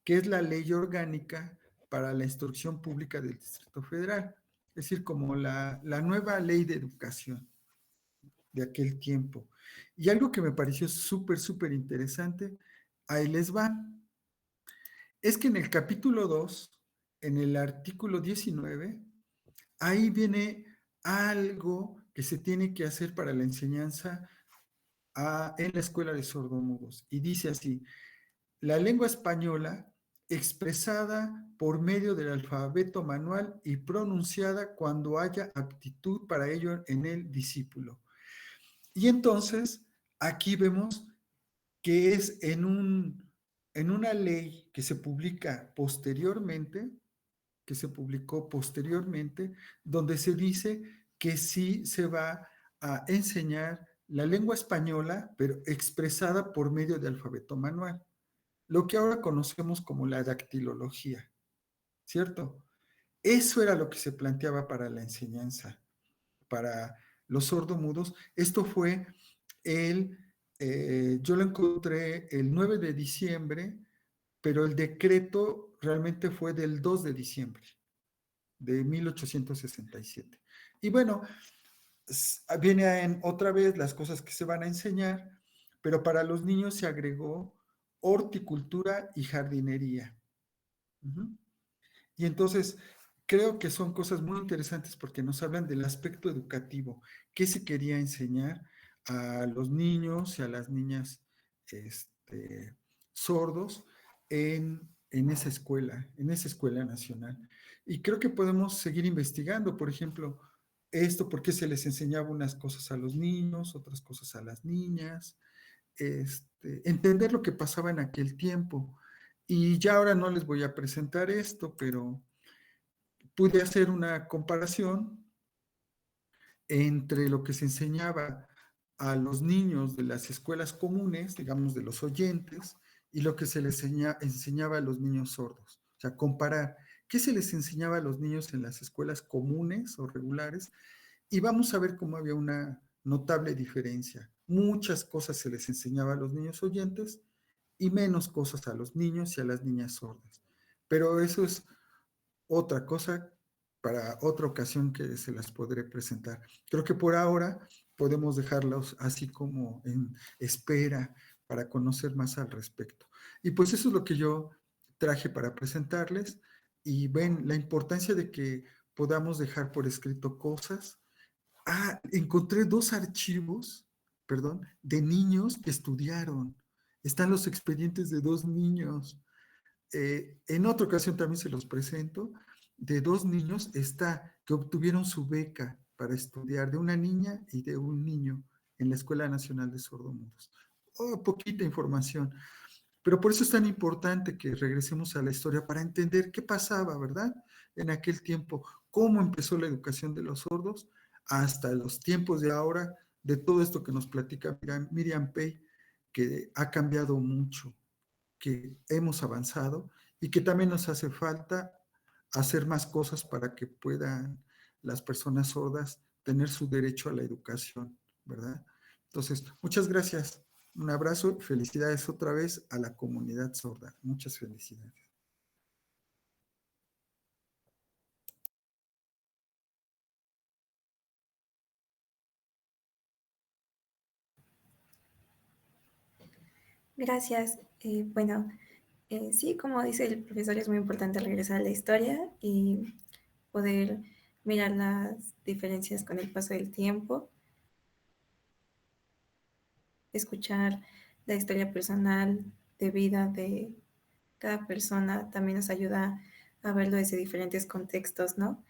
que es la Ley Orgánica para la Instrucción Pública del Distrito Federal, es decir, como la nueva ley de educación de aquel tiempo. Y algo que me pareció súper, súper interesante, ahí les va. Es que en el capítulo 2, en el artículo 19, ahí viene algo que se tiene que hacer para la enseñanza en la escuela de sordomudos. Y dice así: la lengua española expresada por medio del alfabeto manual y pronunciada cuando haya aptitud para ello en el discípulo. Y entonces, aquí vemos que es en una ley que se publica posteriormente, donde se dice que sí se va a enseñar la lengua española, pero expresada por medio de alfabeto manual, lo que ahora conocemos como la dactilología, ¿cierto? Eso era lo que se planteaba para la enseñanza, para los sordomudos. Esto fue yo lo encontré el 9 de diciembre, pero el decreto realmente fue del 2 de diciembre de 1867. Y bueno, vienen otra vez las cosas que se van a enseñar, pero para los niños se agregó horticultura y jardinería. Y entonces creo que son cosas muy interesantes porque nos hablan del aspecto educativo, qué se quería enseñar a los niños y a las niñas sordos en esa escuela nacional. Y creo que podemos seguir investigando, por ejemplo, por qué se les enseñaba unas cosas a los niños, otras cosas a las niñas, entender lo que pasaba en aquel tiempo. Y ya ahora no les voy a presentar esto, pero pude hacer una comparación entre lo que se enseñaba a los niños de las escuelas comunes, digamos, de los oyentes, y lo que se les enseñaba a los niños sordos. O sea, comparar qué se les enseñaba a los niños en las escuelas comunes o regulares, y vamos a ver cómo había una notable diferencia. Muchas cosas se les enseñaba a los niños oyentes y menos cosas a los niños y a las niñas sordas. Pero eso es otra cosa para otra ocasión que se las podré presentar. Creo que por ahora podemos dejarlos así como en espera para conocer más al respecto. Y pues eso es lo que yo traje para presentarles, y ven la importancia de que podamos dejar por escrito cosas. Encontré 2 archivos, de niños que estudiaron. Están los expedientes de 2 niños. En otra ocasión también se los presento, de 2 niños que obtuvieron su beca para estudiar, de una niña y de un niño en la Escuela Nacional de Sordomudos. Poquita información, pero por eso es tan importante que regresemos a la historia para entender qué pasaba, ¿verdad? En aquel tiempo, cómo empezó la educación de los sordos hasta los tiempos de ahora, de todo esto que nos platica Miriam Pei, que ha cambiado mucho, que hemos avanzado y que también nos hace falta hacer más cosas para que puedan las personas sordas tener su derecho a la educación, ¿verdad? Entonces, muchas gracias. Un abrazo y felicidades otra vez a la comunidad sorda. Muchas felicidades. Gracias. Bueno, sí, como dice el profesor, es muy importante regresar a la historia y poder mirar las diferencias con el paso del tiempo, escuchar la historia personal de vida de cada persona también nos ayuda a verlo desde diferentes contextos, ¿no?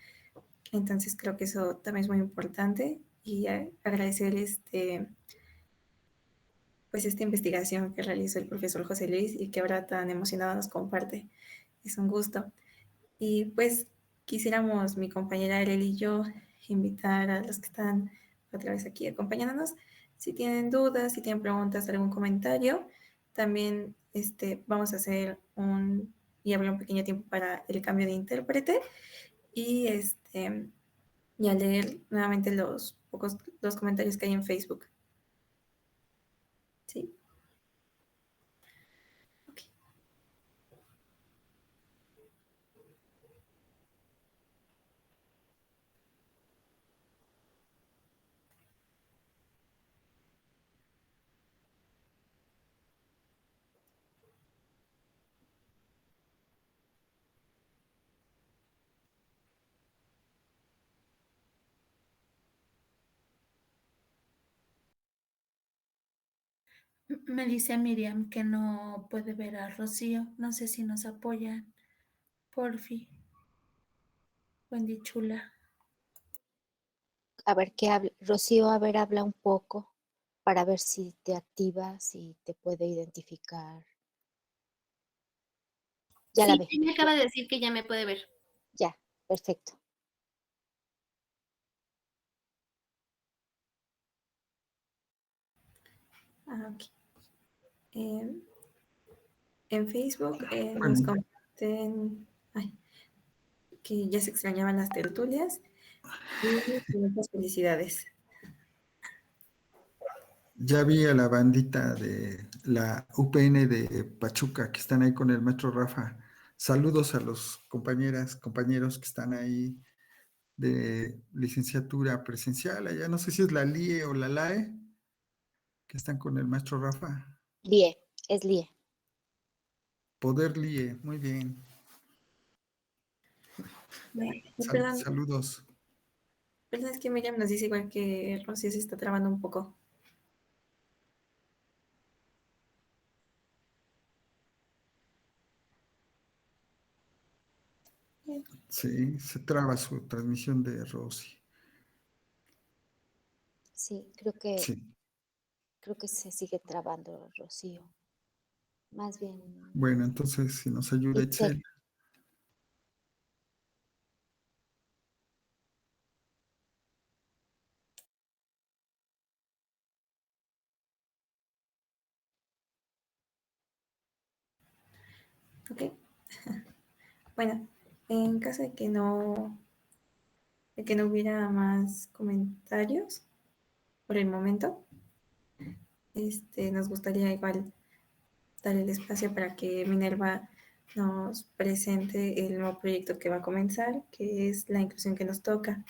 Entonces creo que eso también es muy importante y agradecer pues esta investigación que realizó el profesor José Luis y que ahora tan emocionado nos comparte. Es un gusto. Y pues quisiéramos, mi compañera Arely y yo, invitar a los que están otra vez aquí acompañándonos, si tienen dudas, si tienen preguntas, algún comentario, también vamos a hacer un y abrir un pequeño tiempo para el cambio de intérprete y, y a leer nuevamente los comentarios que hay en Facebook. ¿Sí? Ok. Me dice Miriam que no puede ver a Rocío. No sé si nos apoyan. Porfi. Wendy chula. A ver qué habla. Rocío, a ver, habla un poco para ver si te activa, si te puede identificar. Ya la Sí, ve. me acaba de decir que ya me puede ver. Ya, perfecto. Ok. En Facebook nos Bueno, comparten que ya se extrañaban las tertulias y muchas felicidades. ya vi a la bandita de la UPN de Pachuca que están ahí con el maestro Rafa. Saludos a los compañeros que están ahí de licenciatura presencial. Allá no sé si es la LIE o la LAE, que están con el maestro Rafa. Lie, es Lie. Poder LIE, muy bien. Perdón, Saludos. perdón, es que Miriam nos dice igual que Rocío se está trabando un poco. Sí, se traba su transmisión de Rosy. Sí, Sí. creo que se sigue trabando, Rocío. Más bien, Bueno, entonces si nos ayuda Itzel. Itzel. Ok. Bueno, en caso de que no hubiera más comentarios por el momento, nos gustaría igual dar el espacio para que Minerva nos presente el nuevo proyecto que va a comenzar, que es la inclusión que nos toca.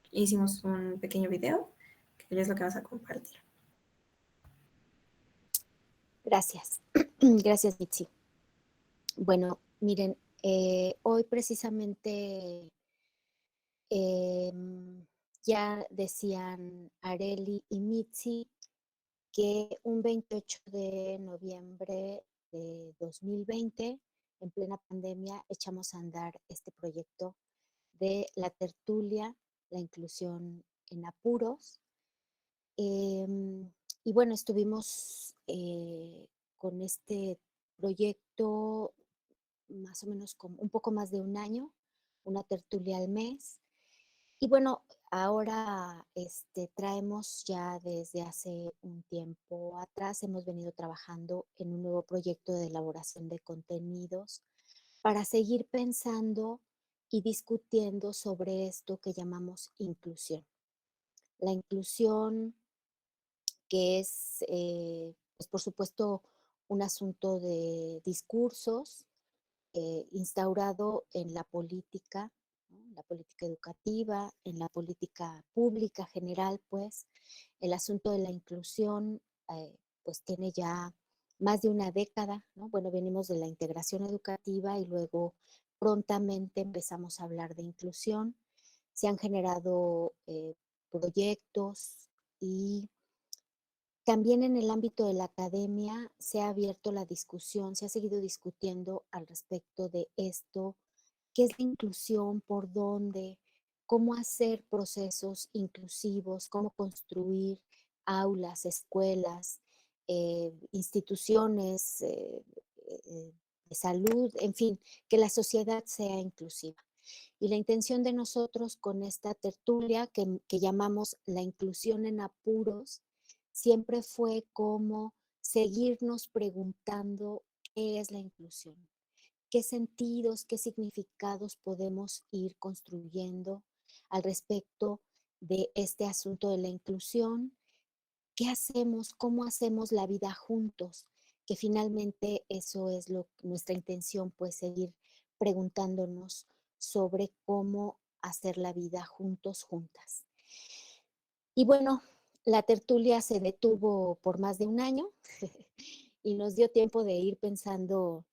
Hicimos un pequeño video, que es lo que vamos a compartir. Gracias. Gracias, Mitzi. Bueno, miren, hoy precisamente ya decían Areli y Mitzi que un 28 de noviembre de 2020, en plena pandemia, echamos a andar este proyecto de la tertulia, la inclusión en apuros. Y bueno, estuvimos con este proyecto más o menos como un poco más de un año, una tertulia al mes. Y bueno, ahora traemos ya desde hace un tiempo atrás, hemos venido trabajando en un nuevo proyecto de elaboración de contenidos para seguir pensando y discutiendo sobre esto que llamamos inclusión. La inclusión que es, pues por supuesto, un asunto de discursos instaurado en la política, ¿no? En la política educativa, en la política pública general, pues el asunto de la inclusión, pues tiene ya más de una década, ¿no? Bueno, venimos de la integración educativa y luego prontamente empezamos a hablar de inclusión. Se han generado proyectos y también en el ámbito de la academia se ha abierto la discusión, se ha seguido discutiendo al respecto de esto, qué es la inclusión, por dónde, cómo hacer procesos inclusivos, cómo construir aulas, escuelas, instituciones de salud, en fin, que la sociedad sea inclusiva. Y la intención de nosotros con esta tertulia que llamamos la inclusión en apuros, siempre fue como seguirnos preguntando qué es la inclusión, qué sentidos, qué significados podemos ir construyendo al respecto de este asunto de la inclusión. ¿Qué hacemos? ¿Cómo hacemos la vida juntos? Que finalmente eso es nuestra intención, pues seguir preguntándonos sobre cómo hacer la vida juntos, juntas. Y bueno, la tertulia se detuvo por más de un año y nos dio tiempo de ir pensando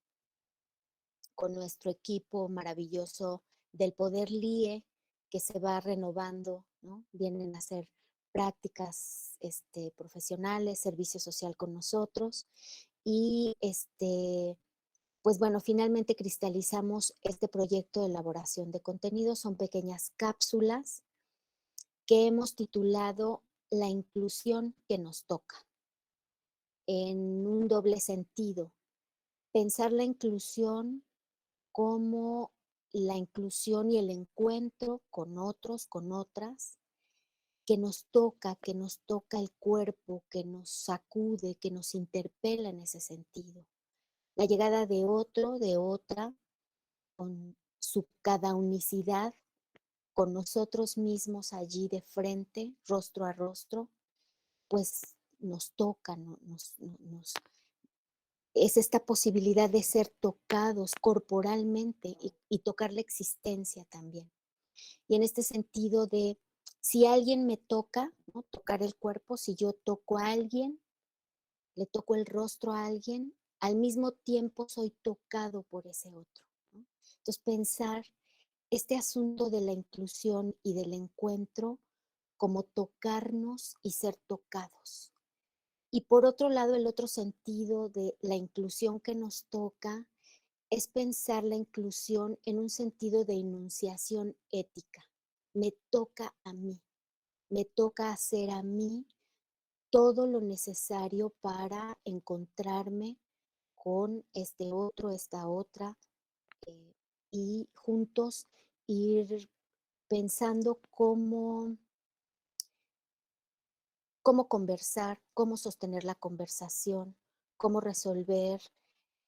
con nuestro equipo maravilloso del Poder LIE, que se va renovando, ¿no? Vienen a hacer prácticas profesionales, servicio social con nosotros y pues bueno, finalmente cristalizamos este proyecto de elaboración de contenido. Son pequeñas cápsulas que hemos titulado La inclusión que nos toca, en un doble sentido. Pensar la inclusión como la inclusión y el encuentro con otros, con otras, que nos toca el cuerpo, que nos sacude, que nos interpela en ese sentido. La llegada de otro, de otra, con su cada unicidad, con nosotros mismos allí de frente, rostro a rostro, pues nos toca, es esta posibilidad de ser tocados corporalmente y tocar la existencia también. Y en este sentido de, si alguien me toca, ¿no? Tocar el cuerpo, si yo toco a alguien, le toco el rostro a alguien, al mismo tiempo soy tocado por ese otro, ¿no? Entonces pensar este asunto de la inclusión y del encuentro como tocarnos y ser tocados. Y por otro lado, el otro sentido de la inclusión que nos toca es pensar la inclusión en un sentido de enunciación ética. Me toca a mí, me toca hacer a mí todo lo necesario para encontrarme con este otro, esta otra, eh, y juntos ir pensando cómo conversar, cómo sostener la conversación, cómo resolver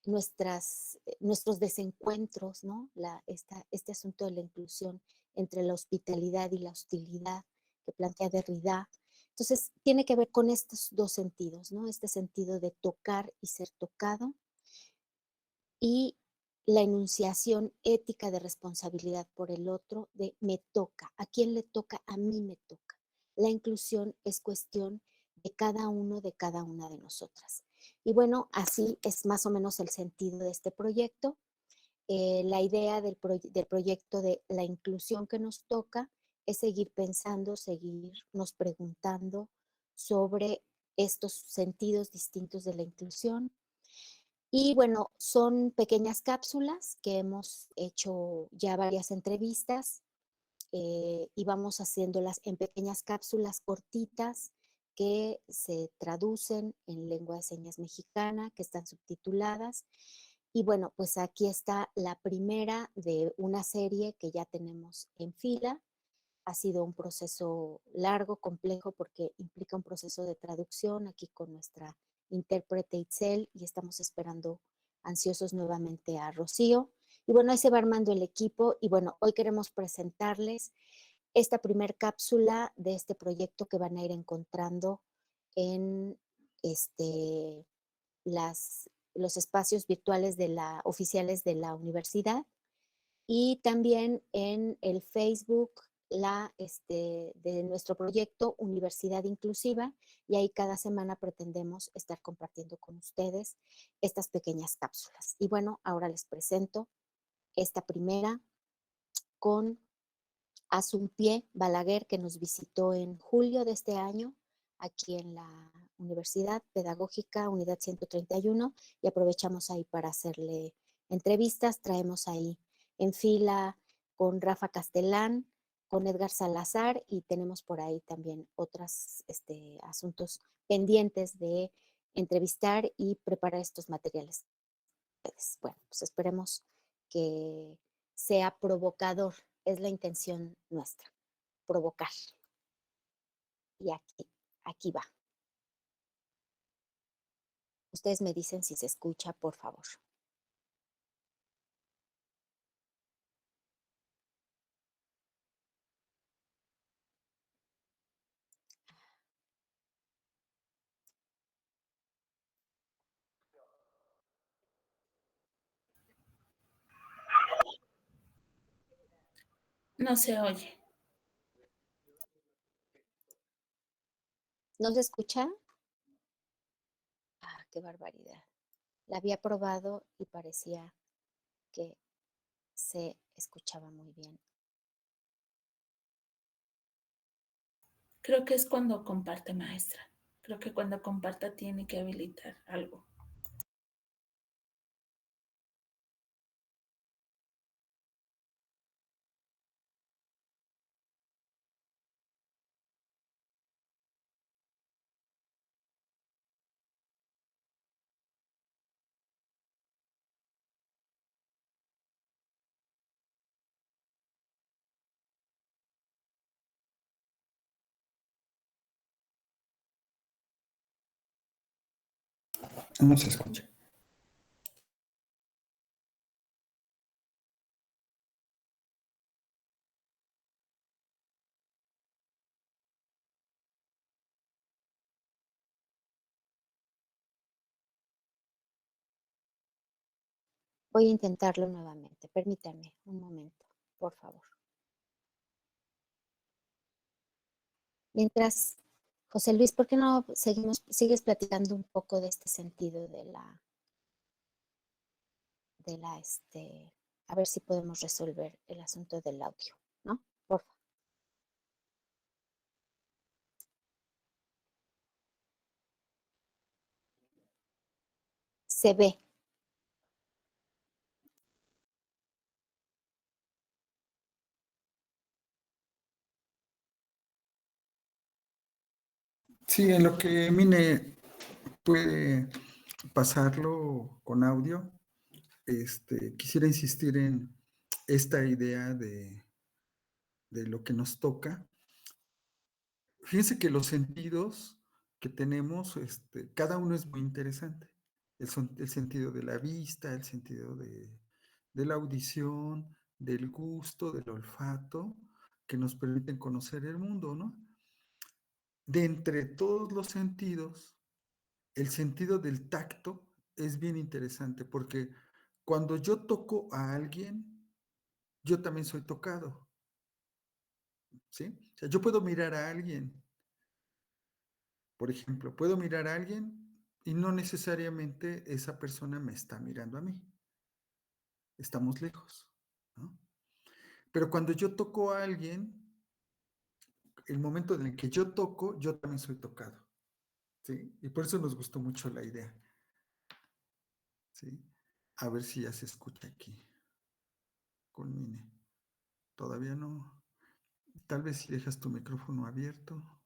nuestros desencuentros, ¿no? Este asunto de la inclusión entre la hospitalidad y la hostilidad que plantea Derrida. Entonces, tiene que ver con estos dos sentidos, ¿no? Este sentido de tocar y ser tocado y la enunciación ética de responsabilidad por el otro, de me toca, ¿a quién le toca? A mí me toca. La inclusión es cuestión de cada uno, de cada una de nosotras. Y bueno, así es más o menos el sentido de este proyecto. La idea del proyecto de la inclusión que nos toca es seguir pensando, seguirnos preguntando sobre estos sentidos distintos de la inclusión. Y bueno, son pequeñas cápsulas que hemos hecho ya varias entrevistas y vamos haciéndolas en pequeñas cápsulas cortitas que se traducen en lengua de señas mexicana, que están subtituladas. Y bueno, pues aquí está la primera de una serie que ya tenemos en fila. Ha sido un proceso largo, complejo, porque implica un proceso de traducción aquí con nuestra intérprete Itzel y estamos esperando ansiosos nuevamente a Rocío. Y bueno, ahí se va armando el equipo y bueno, hoy queremos presentarles esta primer cápsula de este proyecto que van a ir encontrando en los espacios virtuales oficiales de la universidad y también en el Facebook de nuestro proyecto Universidad Inclusiva, y ahí cada semana pretendemos estar compartiendo con ustedes estas pequeñas cápsulas. Y bueno, ahora les presento esta primera con Asumpie Balaguer, que nos visitó en julio de este año aquí en la Universidad Pedagógica Unidad 131 y aprovechamos ahí para hacerle entrevistas. Traemos ahí en fila con Rafa Castellán, con Edgar Salazar y tenemos por ahí también otros asuntos pendientes de entrevistar y preparar estos materiales. Bueno, pues esperemos que sea provocador, es la intención nuestra, provocar. Y aquí va. Ustedes me dicen si se escucha, por favor. No se oye. ¿No se escucha? Ah, qué barbaridad. La había probado y parecía que se escuchaba muy bien. Creo que es cuando comparte, maestra. Creo que cuando comparta tiene que habilitar algo. No se escucha. Voy a intentarlo nuevamente. Permítame un momento, por favor. Mientras, José Luis, ¿por qué no sigues platicando un poco de este sentido a ver si podemos resolver el asunto del audio, ¿no? Por favor. Se ve. Sí, en lo que Mine puede pasarlo con audio, quisiera insistir en esta idea de lo que nos toca. Fíjense que los sentidos que tenemos, cada uno es muy interesante. El sentido de la vista, el sentido de la audición, del gusto, del olfato, que nos permiten conocer el mundo, ¿no? De entre todos los sentidos, el sentido del tacto es bien interesante porque cuando yo toco a alguien, yo también soy tocado, ¿sí? O sea, yo puedo mirar a alguien, por ejemplo, puedo mirar a alguien y no necesariamente esa persona me está mirando a mí. Estamos lejos, ¿no? Pero cuando yo toco a alguien, el momento en el que yo toco, yo también soy tocado, ¿sí? Y por eso nos gustó mucho la idea, ¿sí? A ver si ya se escucha aquí con Mine. Todavía no. Tal vez si dejas tu micrófono abierto,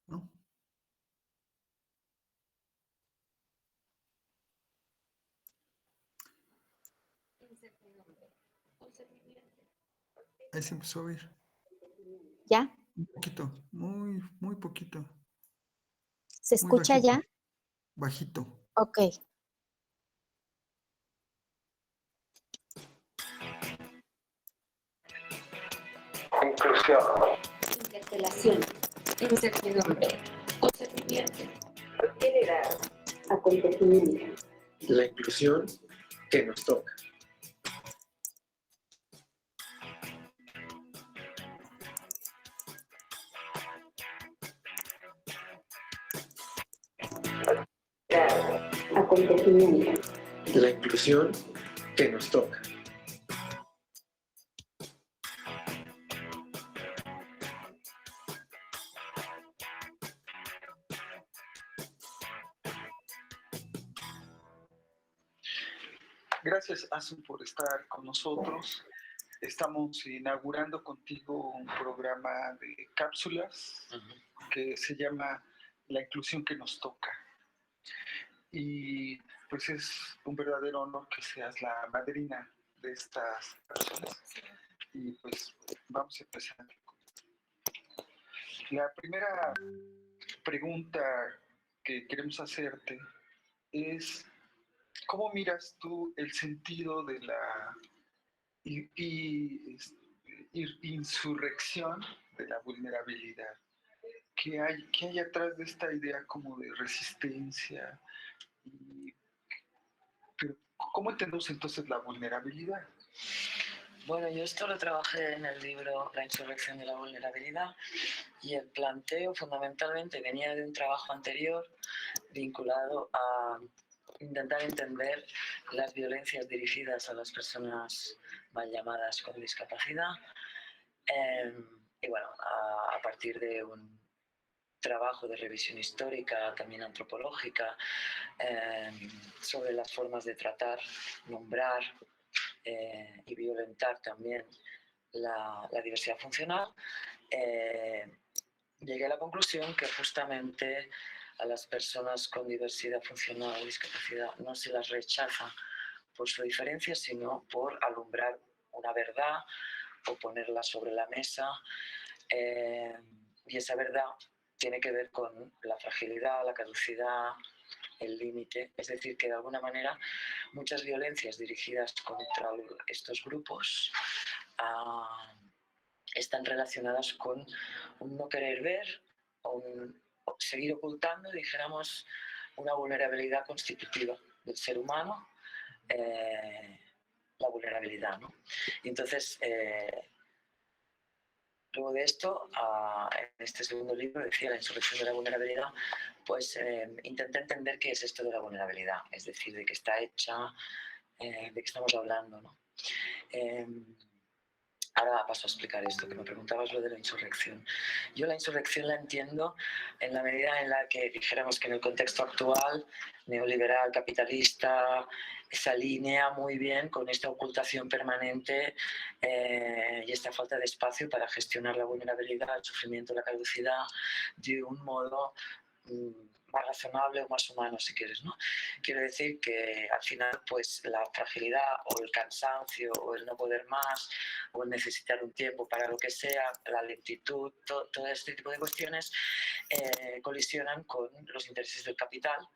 ¿no? Ahí se empezó a oír. ¿Ya? Un poquito, muy, muy poquito. ¿Se Muy escucha bajito. ya? Bajito. Ok. Inclusión, Interpelación, Incertidumbre. consentimiento, generar, acontecimiento, la inclusión que nos toca. acontecimiento, La inclusión que nos toca. Gracias, Asun, por estar con nosotros. Estamos inaugurando contigo un programa de cápsulas que se llama La inclusión que nos toca. Y pues es un verdadero honor que seas la madrina de estas cápsulas. Y pues vamos a empezar. La primera pregunta que queremos hacerte es, ¿cómo miras tú el sentido de la insurrección de la vulnerabilidad? ¿Qué hay atrás de esta idea como de resistencia? Pero, ¿cómo entendemos entonces la vulnerabilidad? Bueno, yo esto lo trabajé en el libro La insurrección de la vulnerabilidad y el planteo fundamentalmente venía de un trabajo anterior vinculado a intentar entender las violencias dirigidas a las personas mal llamadas con discapacidad y bueno, a partir de un trabajo de revisión histórica, también antropológica, sobre las formas de tratar, nombrar y violentar también la diversidad funcional, llegué a la conclusión que justamente a las personas con diversidad funcional o discapacidad no se las rechaza por su diferencia, sino por alumbrar una verdad o ponerla sobre la mesa. Y esa verdad tiene que ver con la fragilidad, la caducidad, el límite. Es decir, que de alguna manera muchas violencias dirigidas contra estos grupos están relacionadas con un no querer ver o seguir ocultando, dijéramos, una vulnerabilidad constitutiva del ser humano, la vulnerabilidad, ¿no? Y entonces, luego de esto, en este segundo libro, decía La insurrección de la vulnerabilidad, pues intenté entender qué es esto de la vulnerabilidad, es decir, de qué está hecha, de qué estamos hablando, ¿no? Ahora paso a explicar esto, que me preguntabas lo de la insurrección. Yo la insurrección la entiendo en la medida en la que dijéramos que en el contexto actual, neoliberal, capitalista, se alinea muy bien con esta ocultación permanente y esta falta de espacio para gestionar la vulnerabilidad, el sufrimiento, la caducidad de un modo más razonable o más humano, si quieres, ¿no? Quiero decir que al final, pues la fragilidad o el cansancio o el no poder más o el necesitar un tiempo para lo que sea, la lentitud, todo este tipo de cuestiones colisionan con los intereses del capital.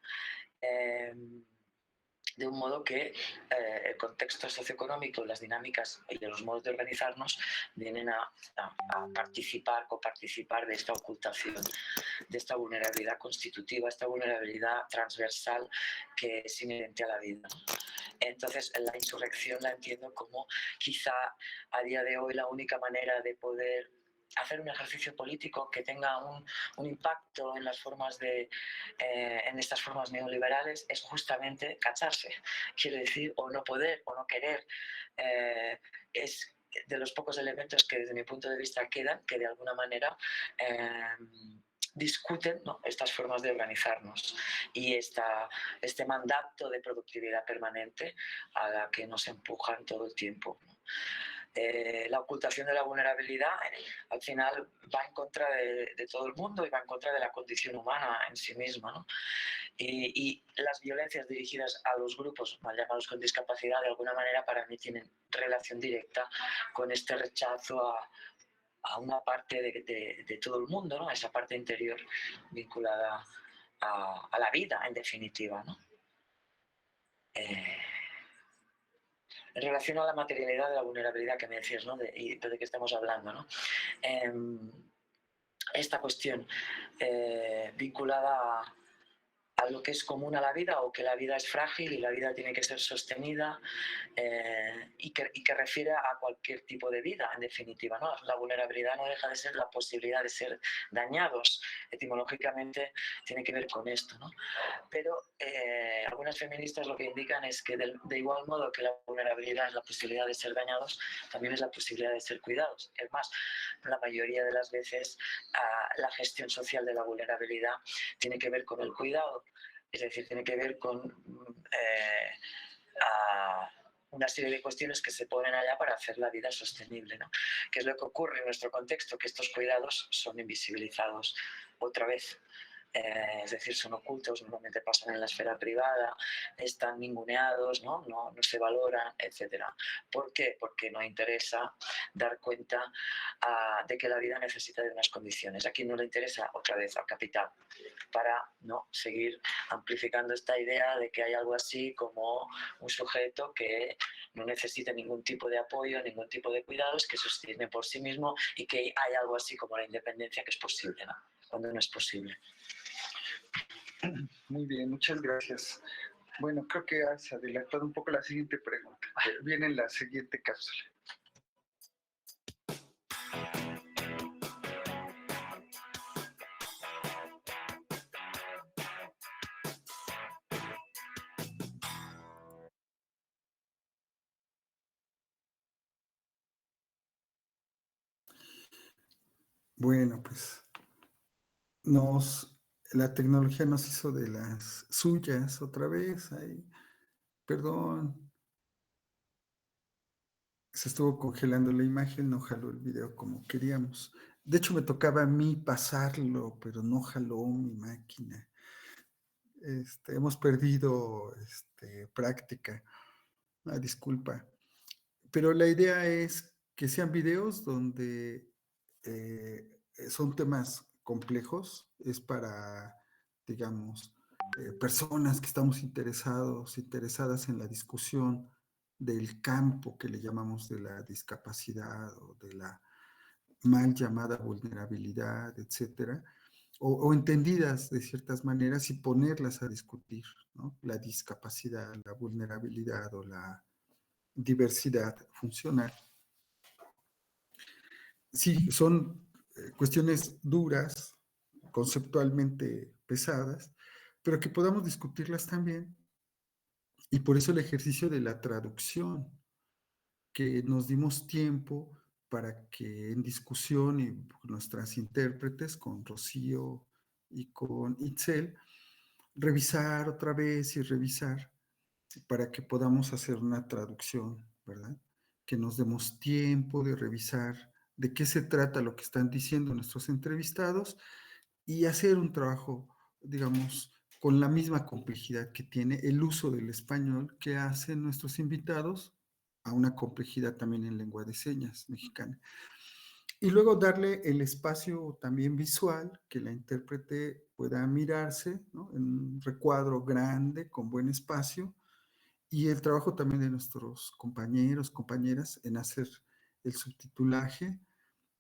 De un modo que el contexto socioeconómico, las dinámicas y los modos de organizarnos vienen a participar, coparticipar de esta ocultación, de esta vulnerabilidad constitutiva, esta vulnerabilidad transversal que es inherente a la vida. Entonces, la insurrección la entiendo como quizá a día de hoy la única manera de poder hacer un ejercicio político que tenga un impacto en las formas en estas formas neoliberales es justamente cacharse, quiero decir, o no poder o no querer. Es de los pocos elementos que desde mi punto de vista quedan, que de alguna manera discuten, ¿no?, estas formas de organizarnos y este mandato de productividad permanente a la que nos empujan todo el tiempo, ¿no? La ocultación de la vulnerabilidad al final va en contra de todo el mundo y va en contra de la condición humana en sí misma, ¿no? Y las violencias dirigidas a los grupos mal llamados con discapacidad de alguna manera para mí tienen relación directa con este rechazo a una parte de todo el mundo, ¿no? A esa parte interior vinculada a la vida, en definitiva, ¿no? En relación a la materialidad de la vulnerabilidad que me decías, ¿no? ¿De qué estamos hablando, no? Esta cuestión vinculada a lo que es común a la vida o que la vida es frágil y la vida tiene que ser sostenida y que refiere a cualquier tipo de vida, en definitiva, ¿no? La vulnerabilidad no deja de ser la posibilidad de ser dañados. Etimológicamente tiene que ver con esto, ¿no? Pero algunas feministas lo que indican es que de igual modo que la vulnerabilidad es la posibilidad de ser dañados, también es la posibilidad de ser cuidados. Es más, la mayoría de las veces la gestión social de la vulnerabilidad tiene que ver con el cuidado, es decir, tiene que ver con una serie de cuestiones que se ponen allá para hacer la vida sostenible, ¿no? ¿Qué es lo que ocurre en nuestro contexto? Que estos cuidados son invisibilizados otra vez. Es decir, son ocultos, normalmente pasan en la esfera privada, están ninguneados, no se valoran, etc. ¿Por qué? Porque no interesa dar cuenta de que la vida necesita de unas condiciones. ¿A quién no le interesa? Otra vez al capital, para no seguir amplificando esta idea de que hay algo así como un sujeto que no necesita ningún tipo de apoyo, ningún tipo de cuidados, que sostiene por sí mismo y que hay algo así como la independencia que es posible, ¿no? Cuando no es posible. Muy bien, muchas gracias. Bueno, creo que has adelantado un poco la siguiente pregunta. Viene en la siguiente cápsula. Bueno, pues la tecnología nos hizo de las suyas otra vez. Ay, perdón, se estuvo congelando la imagen, no jaló el video como queríamos. De hecho, me tocaba a mí pasarlo, pero no jaló mi máquina. Hemos perdido práctica. Disculpa. Pero la idea es que sean videos donde son temas complejos, es para, digamos, personas que estamos interesadas en la discusión del campo que le llamamos de la discapacidad o de la mal llamada vulnerabilidad, etcétera, o entendidas de ciertas maneras y ponerlas a discutir, ¿no? La discapacidad, la vulnerabilidad o la diversidad funcional. Sí, son cuestiones duras, conceptualmente pesadas, pero que podamos discutirlas también. Y por eso el ejercicio de la traducción, que nos dimos tiempo para que en discusión y nuestras intérpretes, con Rocío y con Itzel, revisar otra vez y revisar para que podamos hacer una traducción, ¿verdad? Que nos demos tiempo de revisar de qué se trata lo que están diciendo nuestros entrevistados y hacer un trabajo, digamos, con la misma complejidad que tiene el uso del español que hacen nuestros invitados, a una complejidad también en lengua de señas mexicana. Y luego darle el espacio también visual, que la intérprete pueda mirarse, ¿no? En un recuadro grande, con buen espacio, y el trabajo también de nuestros compañeros, compañeras, en hacer el subtitulaje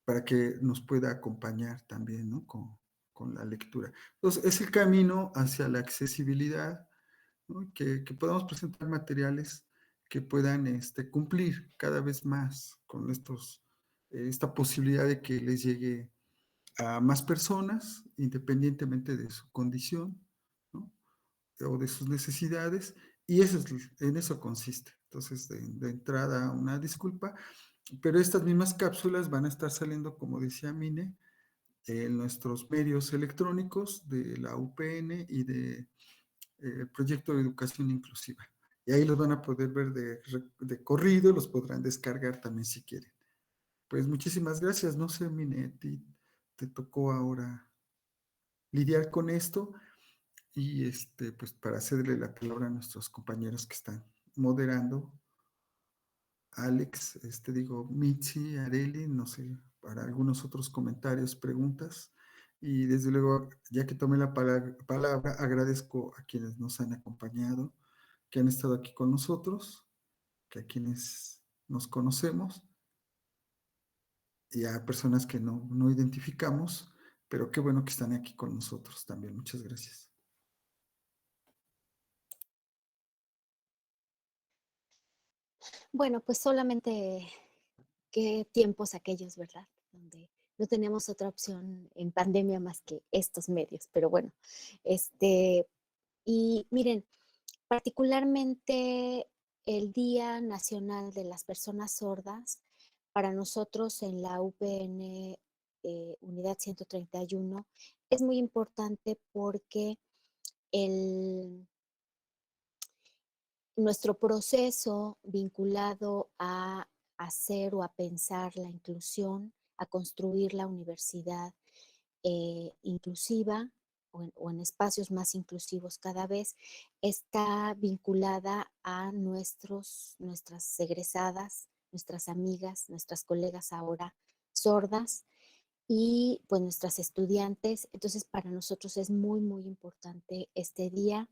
para que nos pueda acompañar también, ¿no? Con la lectura. Entonces, es el camino hacia la accesibilidad, ¿no? Que podamos presentar materiales que puedan cumplir cada vez más con esta posibilidad de que les llegue a más personas, independientemente de su condición, ¿no? O de sus necesidades, y en eso consiste. Entonces, de entrada, una disculpa, pero estas mismas cápsulas van a estar saliendo, como decía Mine, en nuestros medios electrónicos de la UPN y de Proyecto de Educación Inclusiva. Y ahí los van a poder ver de corrido, los podrán descargar también si quieren. Pues muchísimas gracias. No sé, Mine, a ti te tocó ahora lidiar con esto y pues para cederle la palabra a nuestros compañeros que están moderando. Alex, Mitzi, Areli, no sé, para algunos otros comentarios, preguntas. Y desde luego, ya que tomé la palabra, agradezco a quienes nos han acompañado, que han estado aquí con nosotros, que a quienes nos conocemos, y a personas que no identificamos, pero qué bueno que están aquí con nosotros también. Muchas gracias. Bueno, pues solamente qué tiempos aquellos, ¿verdad? Donde no tenemos otra opción en pandemia más que estos medios, pero bueno, y miren, particularmente el Día Nacional de las Personas Sordas, para nosotros en la UPN Unidad 131, es muy importante porque nuestro proceso vinculado a hacer o a pensar la inclusión, a construir la universidad inclusiva o en espacios más inclusivos cada vez, está vinculada a nuestras egresadas, nuestras amigas, nuestras colegas ahora sordas y pues nuestras estudiantes. Entonces para nosotros es muy, muy importante este día.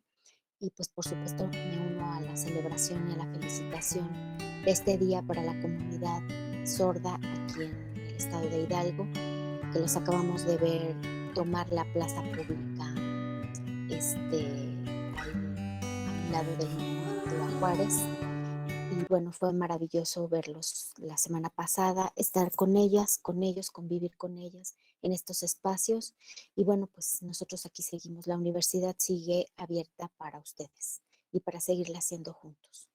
Y pues por supuesto me uno a la celebración y a la felicitación de este día para la comunidad sorda aquí en el estado de Hidalgo, que los acabamos de ver tomar la plaza pública ahí a un lado del monumento a Juárez. Y bueno, fue maravilloso verlos tuvimos la semana pasada, estar con ellas, con ellos, convivir con ellas en estos espacios. Y bueno, pues nosotros aquí seguimos, la universidad sigue abierta para ustedes y para seguirla haciendo juntos.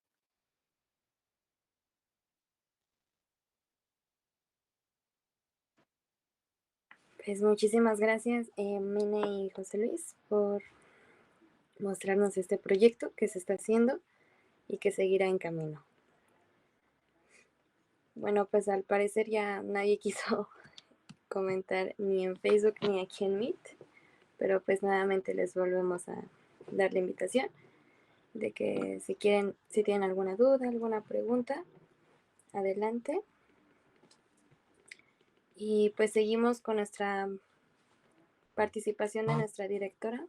Pues muchísimas gracias, Mine y José Luis, por mostrarnos este proyecto que se está haciendo y que seguirá en camino. Bueno, pues al parecer ya nadie quiso comentar ni en Facebook ni aquí en Meet, pero pues nuevamente les volvemos a dar la invitación de que si tienen alguna duda, alguna pregunta, adelante. Y pues seguimos con nuestra participación de nuestra directora,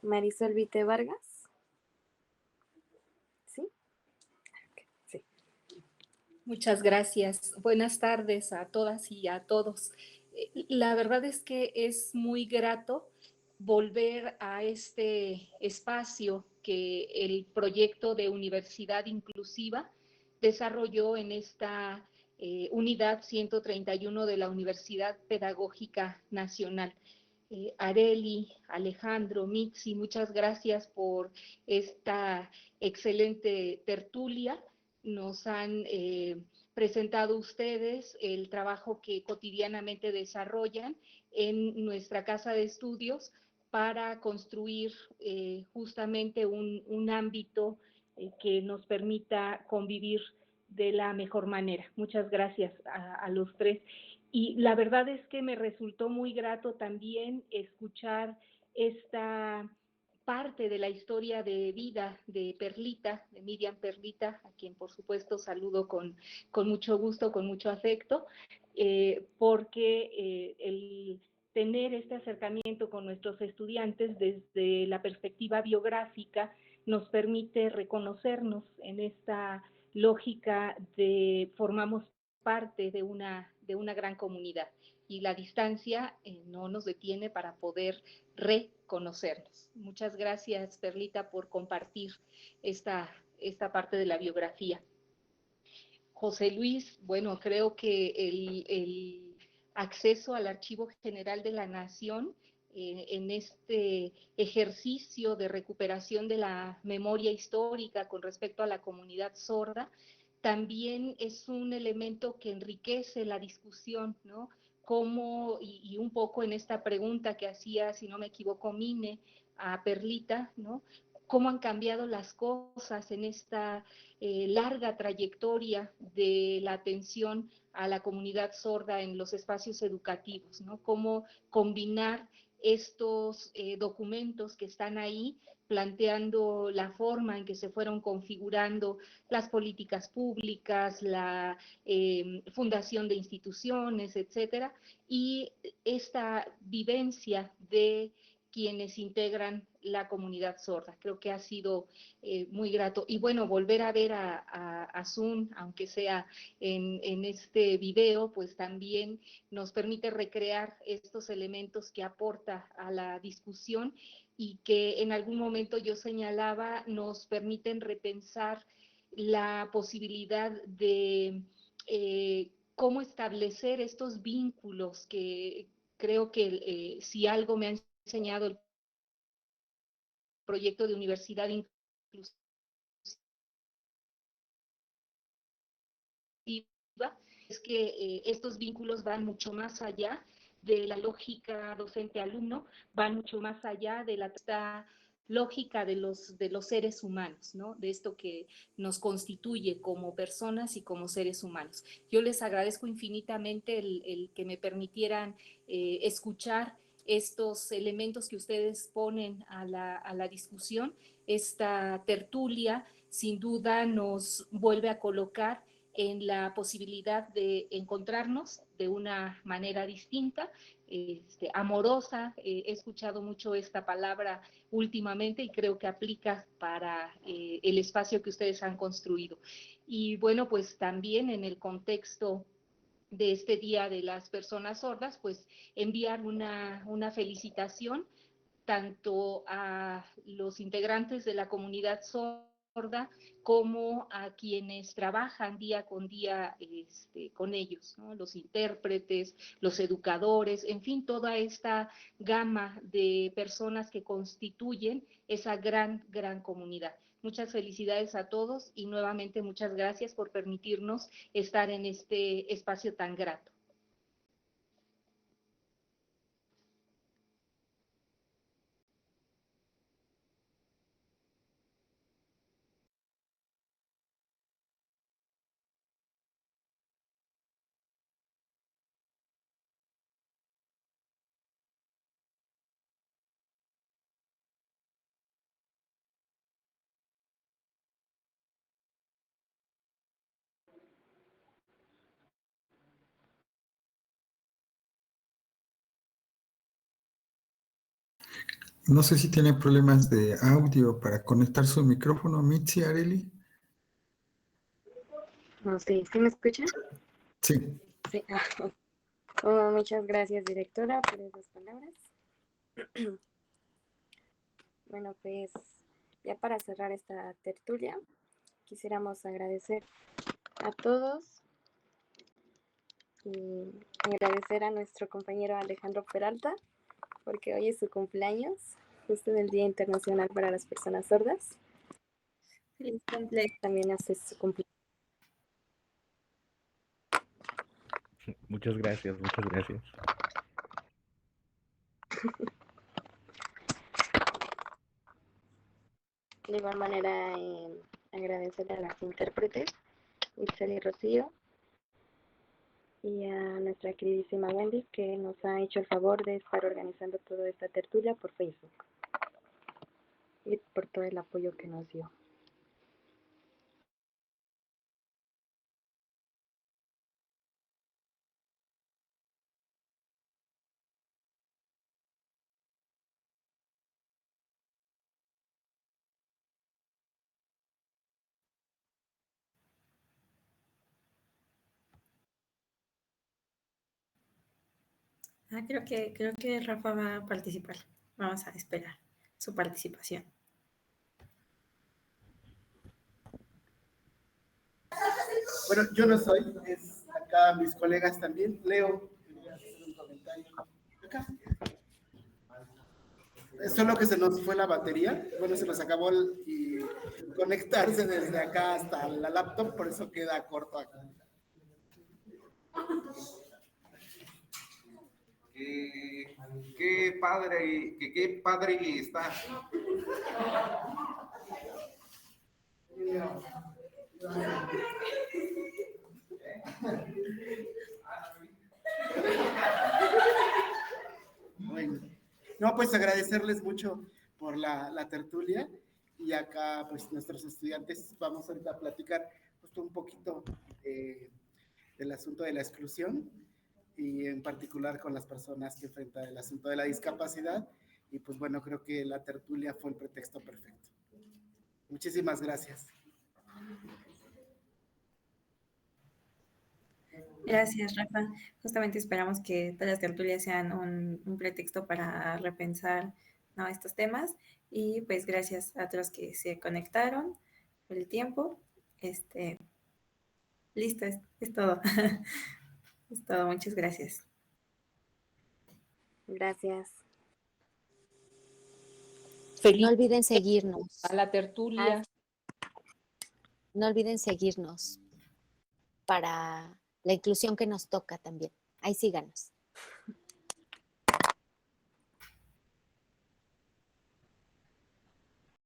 Marisol Vite Vargas. ¿Sí? Sí. Muchas gracias. Buenas tardes a todas y a todos. La verdad es que es muy grato volver a este espacio que el proyecto de Universidad Inclusiva desarrolló en esta unidad 131 de la Universidad Pedagógica Nacional. Areli, Alejandro, Mitzi, muchas gracias por esta excelente tertulia. Nos han presentado ustedes el trabajo que cotidianamente desarrollan en nuestra casa de estudios para construir justamente un ámbito que nos permita convivir de la mejor manera. Muchas gracias a los tres. Y la verdad es que me resultó muy grato también escuchar esta parte de la historia de vida de Perlita, de Miriam Perlita, a quien por supuesto saludo con mucho gusto, con mucho afecto, porque el tener este acercamiento con nuestros estudiantes desde la perspectiva biográfica nos permite reconocernos en esta lógica de formamos parte de una gran comunidad y la distancia no nos detiene para poder reconocernos. Muchas gracias, Perlita, por compartir esta parte de la biografía. José Luis, bueno, creo que el acceso al Archivo General de la Nación en este ejercicio de recuperación de la memoria histórica con respecto a la comunidad sorda, también es un elemento que enriquece la discusión, ¿no? Cómo, y un poco en esta pregunta que hacía, si no me equivoco, Mine, a Perlita, ¿no? Cómo han cambiado las cosas en esta larga trayectoria de la atención a la comunidad sorda en los espacios educativos, ¿no? Cómo combinar estos documentos que están ahí planteando la forma en que se fueron configurando las políticas públicas, la fundación de instituciones, etcétera, y esta vivencia de quienes integran la comunidad sorda. Creo que ha sido muy grato. Y bueno, volver a ver a Sun, aunque sea en este video, pues también nos permite recrear estos elementos que aporta a la discusión y que en algún momento yo señalaba nos permiten repensar la posibilidad de cómo establecer estos vínculos que creo que si algo me ha enseñado el proyecto de universidad inclusiva es que estos vínculos van mucho más allá de la lógica docente-alumno, van mucho más allá de la lógica de los seres humanos, ¿no? De esto que nos constituye como personas y como seres humanos. Yo les agradezco infinitamente el que me permitieran escuchar estos elementos que ustedes ponen a la discusión. Esta tertulia sin duda nos vuelve a colocar en la posibilidad de encontrarnos de una manera distinta, amorosa. He escuchado mucho esta palabra últimamente y creo que aplica para el espacio que ustedes han construido. Y bueno, pues también en el contexto de este Día de las Personas Sordas, pues enviar una felicitación tanto a los integrantes de la comunidad sorda sorda como a quienes trabajan día con día con ellos, ¿no? Los intérpretes, los educadores, en fin, toda esta gama de personas que constituyen esa gran comunidad. Muchas felicidades a todos y nuevamente muchas gracias por permitirnos estar en este espacio tan grato. No sé si tiene problemas de audio para conectar su micrófono, Mitzi, Areli. No sé, ¿sí me escuchan? Sí. Sí. Oh, muchas gracias, directora, por esas palabras. Bueno, pues ya para cerrar esta tertulia, quisiéramos agradecer a todos y agradecer a nuestro compañero Alejandro Peralta, porque hoy es su cumpleaños, justo en el Día Internacional para las Personas Sordas. Feliz cumpleaños, también hace su cumpleaños. Muchas gracias, muchas gracias. De igual manera, agradecer a las intérpretes, Itzel y Rocío, y a nuestra queridísima Wendy, que nos ha hecho el favor de estar organizando toda esta tertulia por Facebook y por todo el apoyo que nos dio. Creo que Rafa va a participar. Vamos a esperar su participación. Bueno, yo no soy, es acá mis colegas también. Leo, quería hacer un comentario. Acá. Es solo que se nos fue la batería, bueno, se nos acabó y conectarse desde acá hasta la laptop, por eso queda corto acá. Qué padre está. Bueno, no, pues agradecerles mucho por la tertulia y acá pues nuestros estudiantes vamos ahorita a platicar justo un poquito del asunto de la exclusión y en particular con las personas que enfrentan el asunto de la discapacidad y pues bueno, creo que la tertulia fue el pretexto perfecto. Muchísimas gracias. Gracias, Rafa. Justamente esperamos que todas las tertulias sean un pretexto para repensar, ¿no?, estos temas. Y pues gracias a todos que se conectaron por el tiempo. Listo, es todo. Es todo, muchas gracias. Gracias. No olviden seguirnos. A la tertulia. No olviden seguirnos para la inclusión que nos toca también. Ahí síganos.